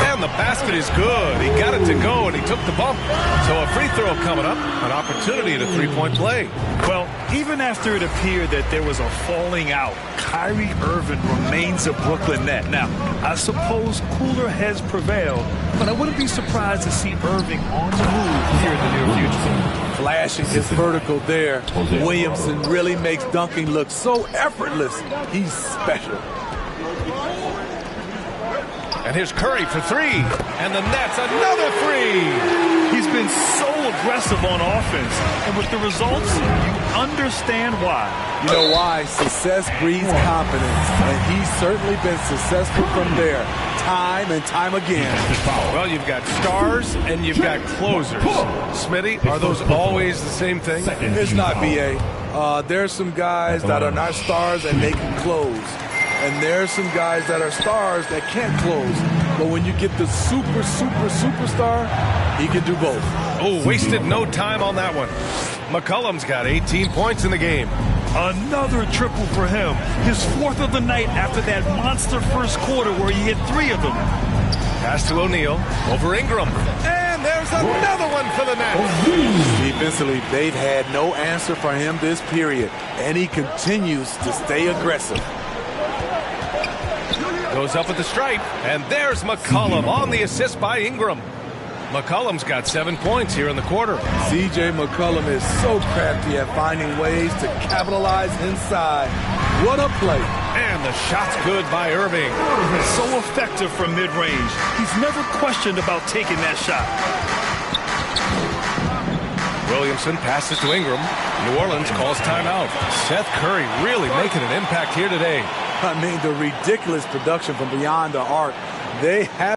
And the basket is good. He got it to go, and he took the bump. So a free throw coming up, an opportunity at a 3-point play. Well, even after it appeared that there was a falling out, Kyrie Irving remains a Brooklyn net. Now, I suppose cooler heads prevail, but I wouldn't be surprised to see Irving on the move here in the near future. Flashing his vertical there. Williamson really makes dunking look so effortless. He's special. And here's Curry for 3. And the Nets, another 3. He's been so aggressive on offense. And with the results, you understand why. You know why? Success breeds confidence. And he's certainly been successful from there, time and time again. Well, you've got stars and you've got closers. Smitty, are those always the same thing? It's not, B.A. There's some guys that are not stars and they can close. And there's some guys that are stars that can't close. But when you get the superstar, he can do both. Oh, wasted no time on that one. McCollum's got 18 points in the game. Another triple for him. His 4th of the night after that monster first quarter where he hit 3 of them. Pass to O'Neal over Ingram. And there's another one for the Nets. Defensively, they've had no answer for him this period. And he continues to stay aggressive. Goes up with the stripe, and there's McCollum on the assist by Ingram. McCollum's got 7 points here in the quarter. C.J. McCollum is so crafty at finding ways to capitalize inside. What a play. And the shot's good by Irving. So effective from mid-range. He's never questioned about taking that shot. Williamson passes to Ingram. New Orleans calls timeout. Seth Curry really making an impact here today. I mean, the ridiculous production from beyond the arc. They have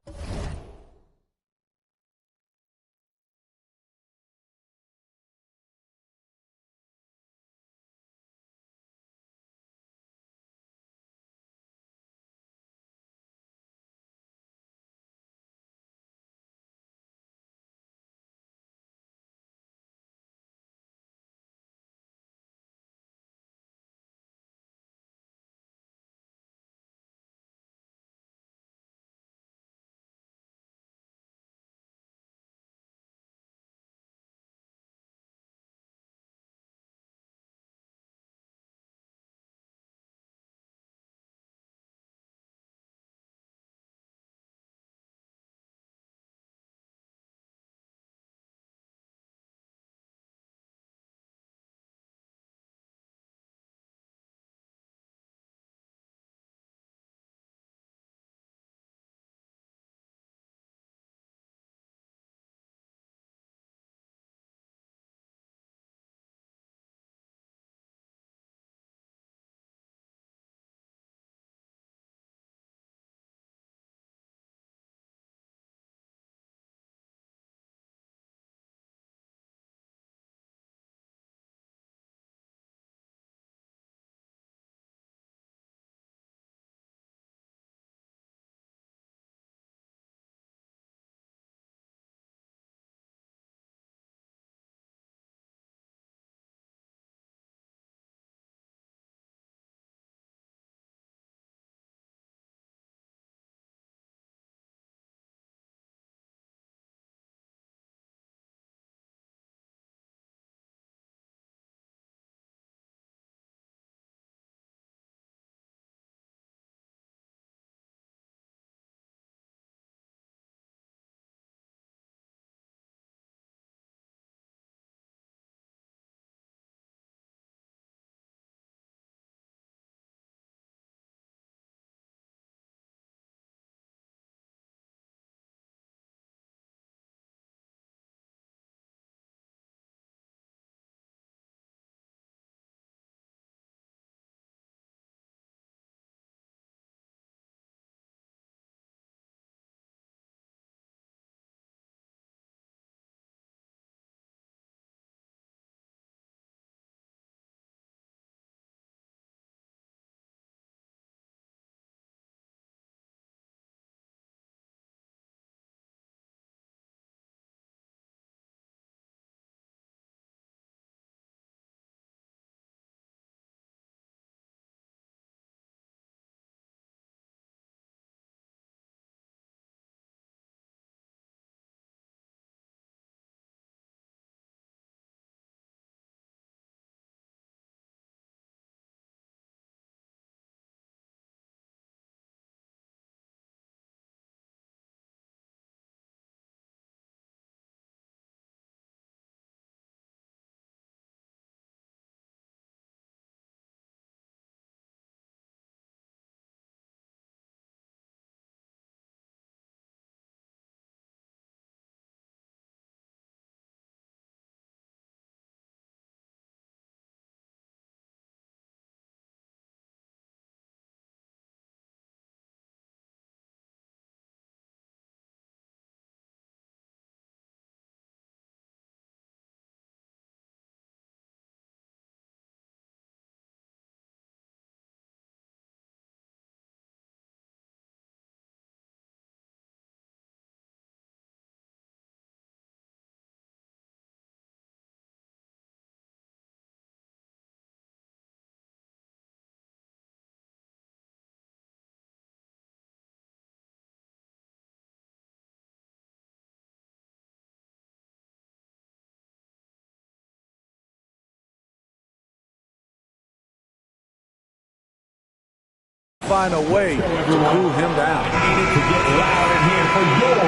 find a way to cool him down. Needed to get loud in here for your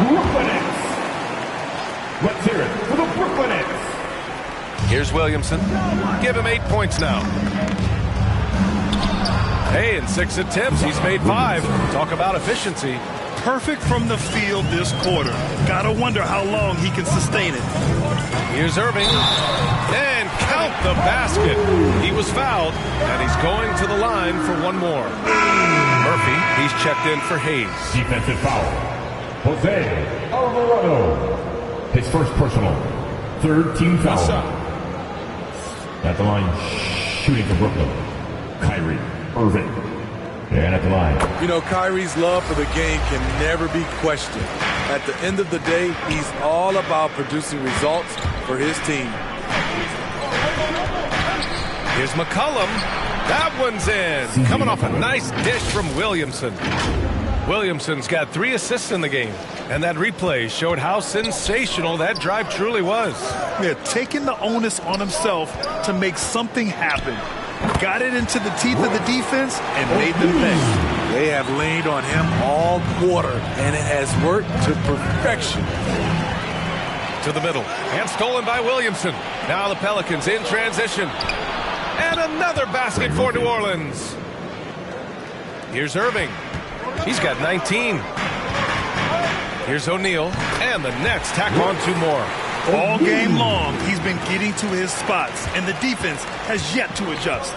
Brooklyn Nets. Let's hear it for the Brooklyn Nets. Here's Williamson. Give him 8 points now. Hey, in 6 attempts, he's made 5. Talk about efficiency. Perfect from the field this quarter. Gotta wonder how long he can sustain it. Here's Irving. And count the basket. He was fouled, and he's going to the line for one more. Murphy, he's checked in for Hayes. Defensive foul. Jose Alvarado. His first personal. 3rd team foul. At the line, shooting for Brooklyn. Kyrie Irving. And at the line. You know, Kyrie's love for the game can never be questioned. At the end of the day, he's all about producing results for his team. Here's McCollum. That one's in. Coming off a nice dish from Williamson. Williamson's got 3 assists in the game. And that replay showed how sensational that drive truly was. Yeah, taking the onus on himself to make something happen. Got it into the teeth of the defense and made them pay. They have leaned on him all quarter, and it has worked to perfection. To the middle, and stolen by Williamson. Now the Pelicans in transition. And another basket for New Orleans. Here's Irving. He's got 19. Here's O'Neal, and the Nets tack on 2 more. All game long, he's been getting to his spots, and the defense has yet to adjust.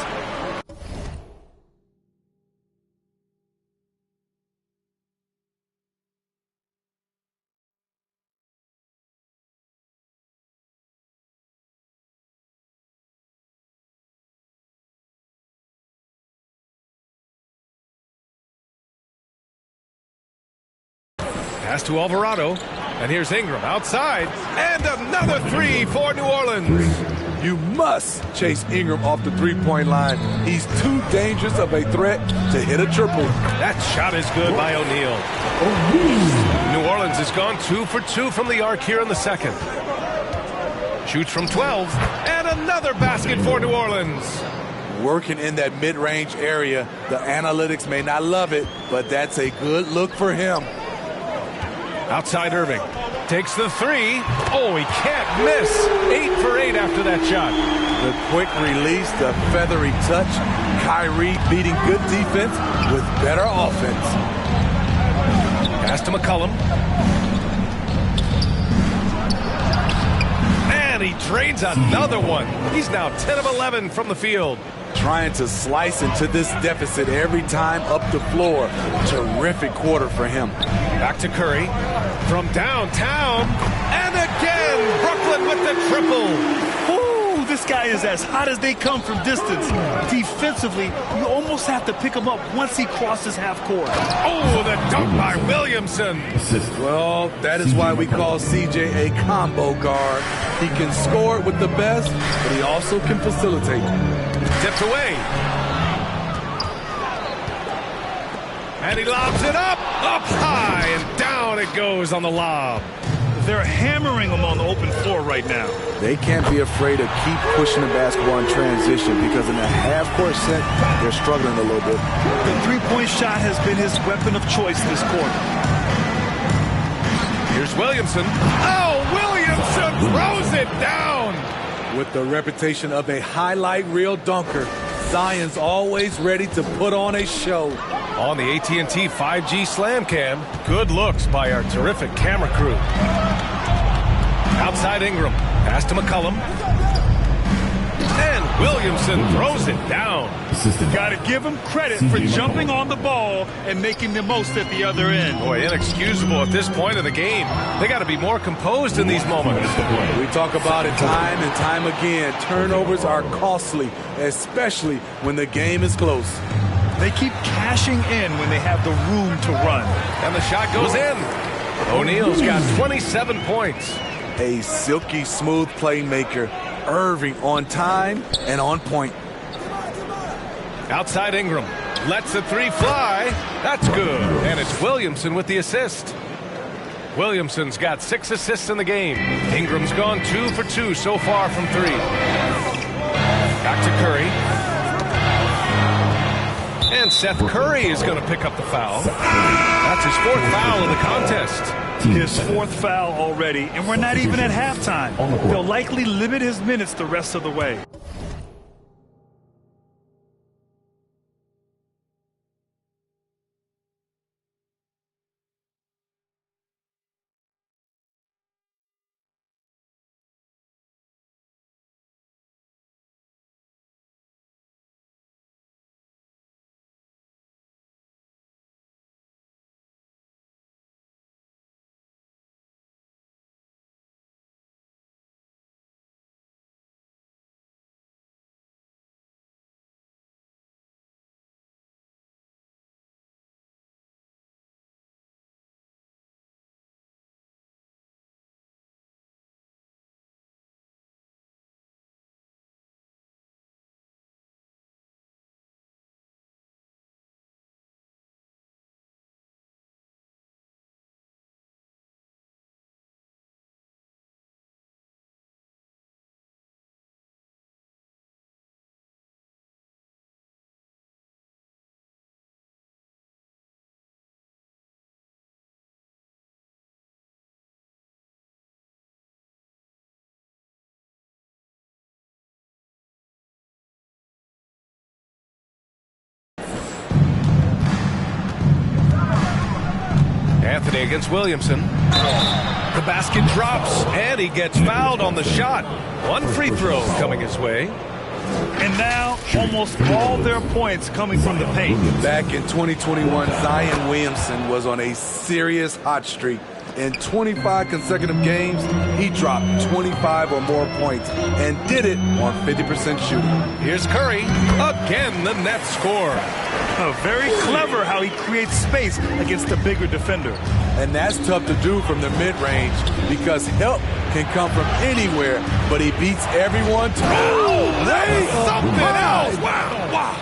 Pass to Alvarado. And here's Ingram outside. And another 3 for New Orleans. You must chase Ingram off the three-point line. He's too dangerous of a threat to hit a triple. That shot is good by O'Neal. New Orleans has gone 2 for 2 from the arc here in the second. Shoots from 12. And another basket for New Orleans. Working in that mid-range area. The analytics may not love it, but that's a good look for him. Outside Irving. Takes the 3. Oh, he can't miss. 8 for 8 after that shot. The quick release, the feathery touch. Kyrie beating good defense with better offense. Pass to McCollum. And he drains another one. He's now 10 of 11 from the field. Trying to slice into this deficit every time up the floor. Terrific quarter for him. Back to Curry. From downtown. And again, Brooklyn with the triple. Ooh, this guy is as hot as they come from distance. Defensively, you almost have to pick him up once he crosses half court. Oh, the dunk by Williamson. Well, that is why we call CJ a combo guard. He can score with the best, but he also can facilitate. Tipped away. And he lobs it up high, and down it goes on the lob. They're hammering him on the open floor right now. They can't be afraid to keep pushing the basketball in transition because in the half-court set, they're struggling a little bit. The three-point shot has been his weapon of choice this quarter. Here's Williamson. Oh, Williamson throws it down. With the reputation of a highlight reel dunker, Zion's always ready to put on a show. On the AT&T 5G Slam Cam, good looks by our terrific camera crew. Outside Ingram, pass to McCollum. And Williamson throws it down. Got to give him credit for jumping on the ball and making the most at the other end. Boy, inexcusable at this point of the game. They got to be more composed in these moments. We talk about it time and time again. Turnovers are costly, especially when the game is close. They keep cashing in when they have the room to run. And the shot goes in. O'Neal's got 27 points. A silky smooth playmaker. Irving on time and on point. Outside Ingram. Lets the 3 fly. That's good. And it's Williamson with the assist. Williamson's got 6 assists in the game. Ingram's gone 2 for 2 so far from 3. Back to Curry. And Seth Curry is going to pick up the foul. That's his 4th foul of the contest. His 4th foul already, and we're not even at halftime. They'll likely limit his minutes the rest of the way. Anthony against Williamson. The basket drops, and he gets fouled on the shot. 1 free throw coming his way. And now almost all their points coming from the paint. Back in 2021, Zion Williamson was on a serious hot streak. In 25 consecutive games, he dropped 25 or more points and did it on 50% shooting. Here's Curry. Again, the net score. Very clever how he creates space against the bigger defender. And that's tough to do from the mid-range because help can come from anywhere, but he beats everyone to something else. Wow.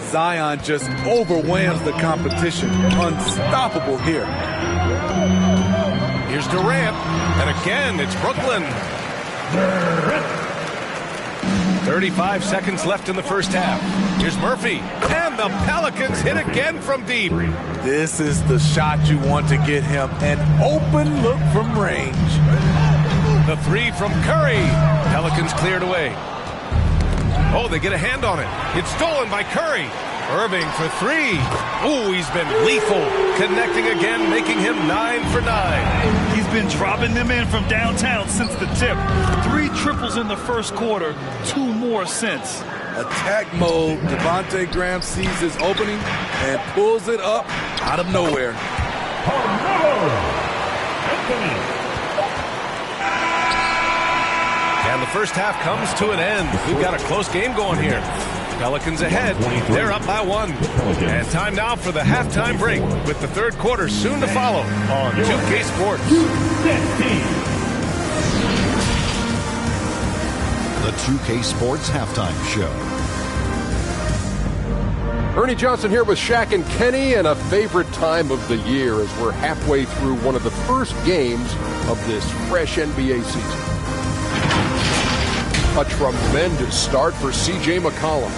Zion just overwhelms the competition. Unstoppable here. Here's Durant, and again, it's Brooklyn. 35 seconds left in the first half. Here's Murphy, and the Pelicans hit again from deep. This is the shot you want to get him, an open look from range. The 3 from Curry. Pelicans cleared away. Oh, they get a hand on it. It's stolen by Curry. Irving for 3. Ooh, he's been lethal. Connecting again, making him 9 for 9. He's been dropping them in from downtown since the tip. 3 triples in the first quarter, 2 more since. Attack mode. Devontae Graham sees his opening and pulls it up out of nowhere. And the first half comes to an end. We've got a close game going here. Pelicans ahead. They're up by 1. And time now for the halftime break with the third quarter soon to follow on 2K Sports. The 2K Sports Halftime Show. Ernie Johnson here with Shaq and Kenny, and a favorite time of the year as we're halfway through one of the first games of this fresh NBA season. A tremendous start for C.J. McCollum.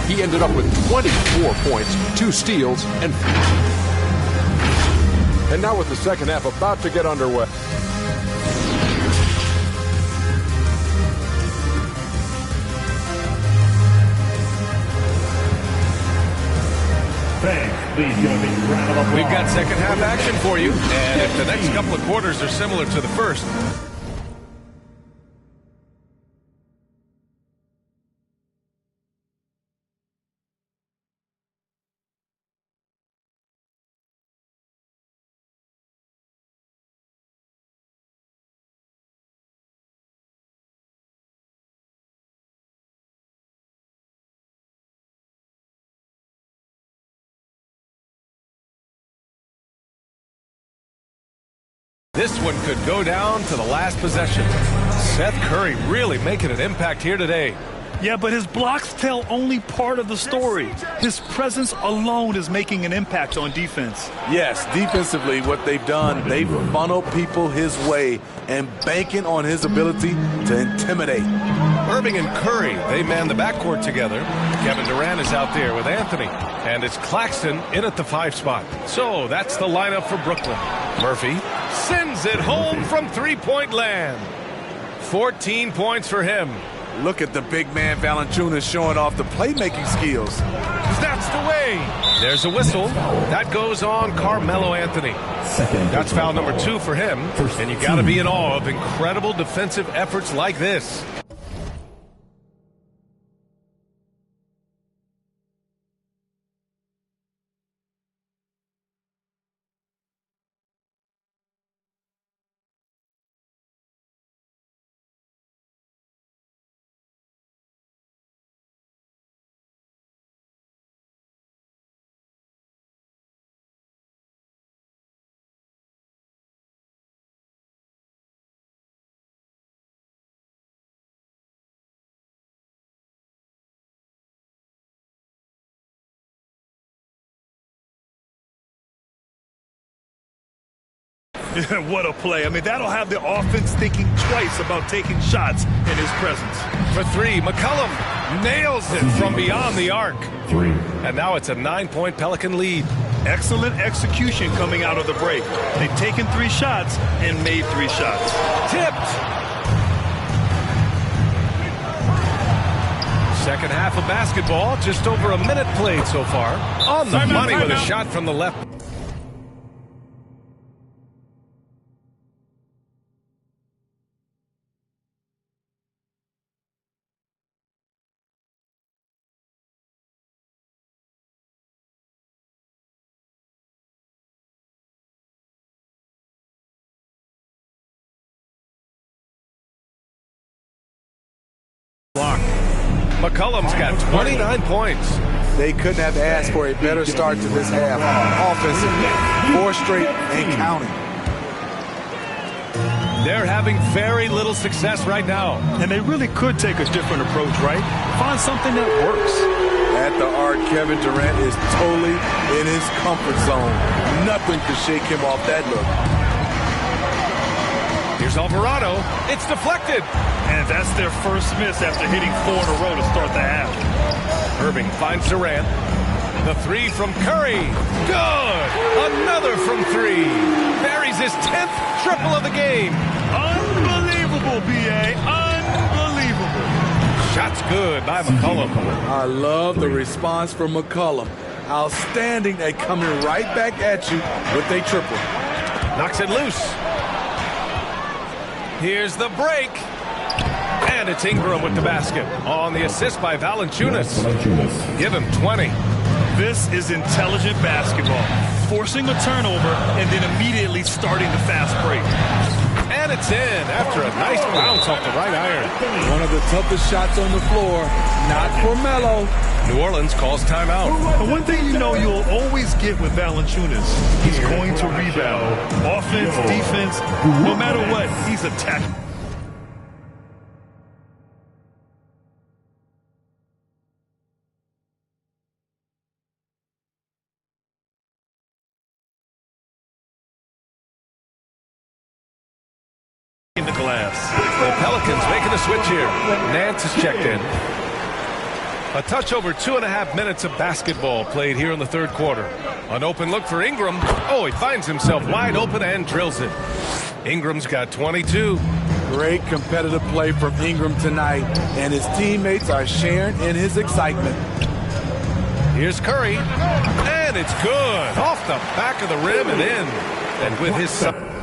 He ended up with 24 points, 2 steals, and now with the second half about to get underway. We've got second half action for you, and if the next couple of quarters are similar to the first, this one could go down to the last possession. Seth Curry really making an impact here today. Yeah, but his blocks tell only part of the story. His presence alone is making an impact on defense. Yes, defensively, what they've done, they've funneled people his way and banking on his ability to intimidate. Irving and Curry, they man the backcourt together. Kevin Durant is out there with Anthony. And it's Claxton in at the 5 spot. So that's the lineup for Brooklyn. Murphy sends it home from three-point land. 14 points for him. Look at the big man Valanciunas showing off the playmaking skills. That's the way. There's a whistle. That goes on Carmelo Anthony. That's foul number 2 for him. And you got to be in awe of incredible defensive efforts like this. What a play. I mean, that'll have the offense thinking twice about taking shots in his presence. For 3, McCollum nails it from beyond the arc. 3. And now it's a 9-point Pelican lead. Excellent execution coming out of the break. They've taken 3 shots and made 3 shots. Tipped. Second half of basketball, just over a minute played so far. On the money with a shot from the left. McCollum's got 29 points. They couldn't have asked for a better start to this half. Offensively, 4 straight and counting. They're having very little success right now. And they really could take a different approach, right? Find something that works. At the arc, Kevin Durant is totally in his comfort zone. Nothing could shake him off that look. Here's Alvarado. It's deflected. And that's their first miss after hitting 4 in a row to start the half. Irving finds Durant. The 3 from Curry. Good. Another from 3. Buries his 10th triple of the game. Unbelievable, B.A. Unbelievable. Shot's good by McCollum. I love the response from McCollum. Outstanding at coming right back at you with a triple. Knocks it loose. Here's the break. And it's Ingram with the basket. On the assist by Valanciunas. Give him 20. This is intelligent basketball. Forcing a turnover and then immediately starting the fast break. And it's in after a nice bounce off the right iron. One of the toughest shots on the floor. Not for Melo. New Orleans calls timeout. And one thing you know you'll always get with Valanciunas, he's going to rebound. Offense, defense, no matter what, he's attacking. The glass. The Pelicans making a switch here. Nance is checked in. A touch over 2.5 minutes of basketball played here in the third quarter. An open look for Ingram. Oh, he finds himself wide open and drills it. Ingram's got 22. Great competitive play from Ingram tonight, and his teammates are sharing in his excitement. Here's Curry, and it's good. Off the back of the rim and in. And with his...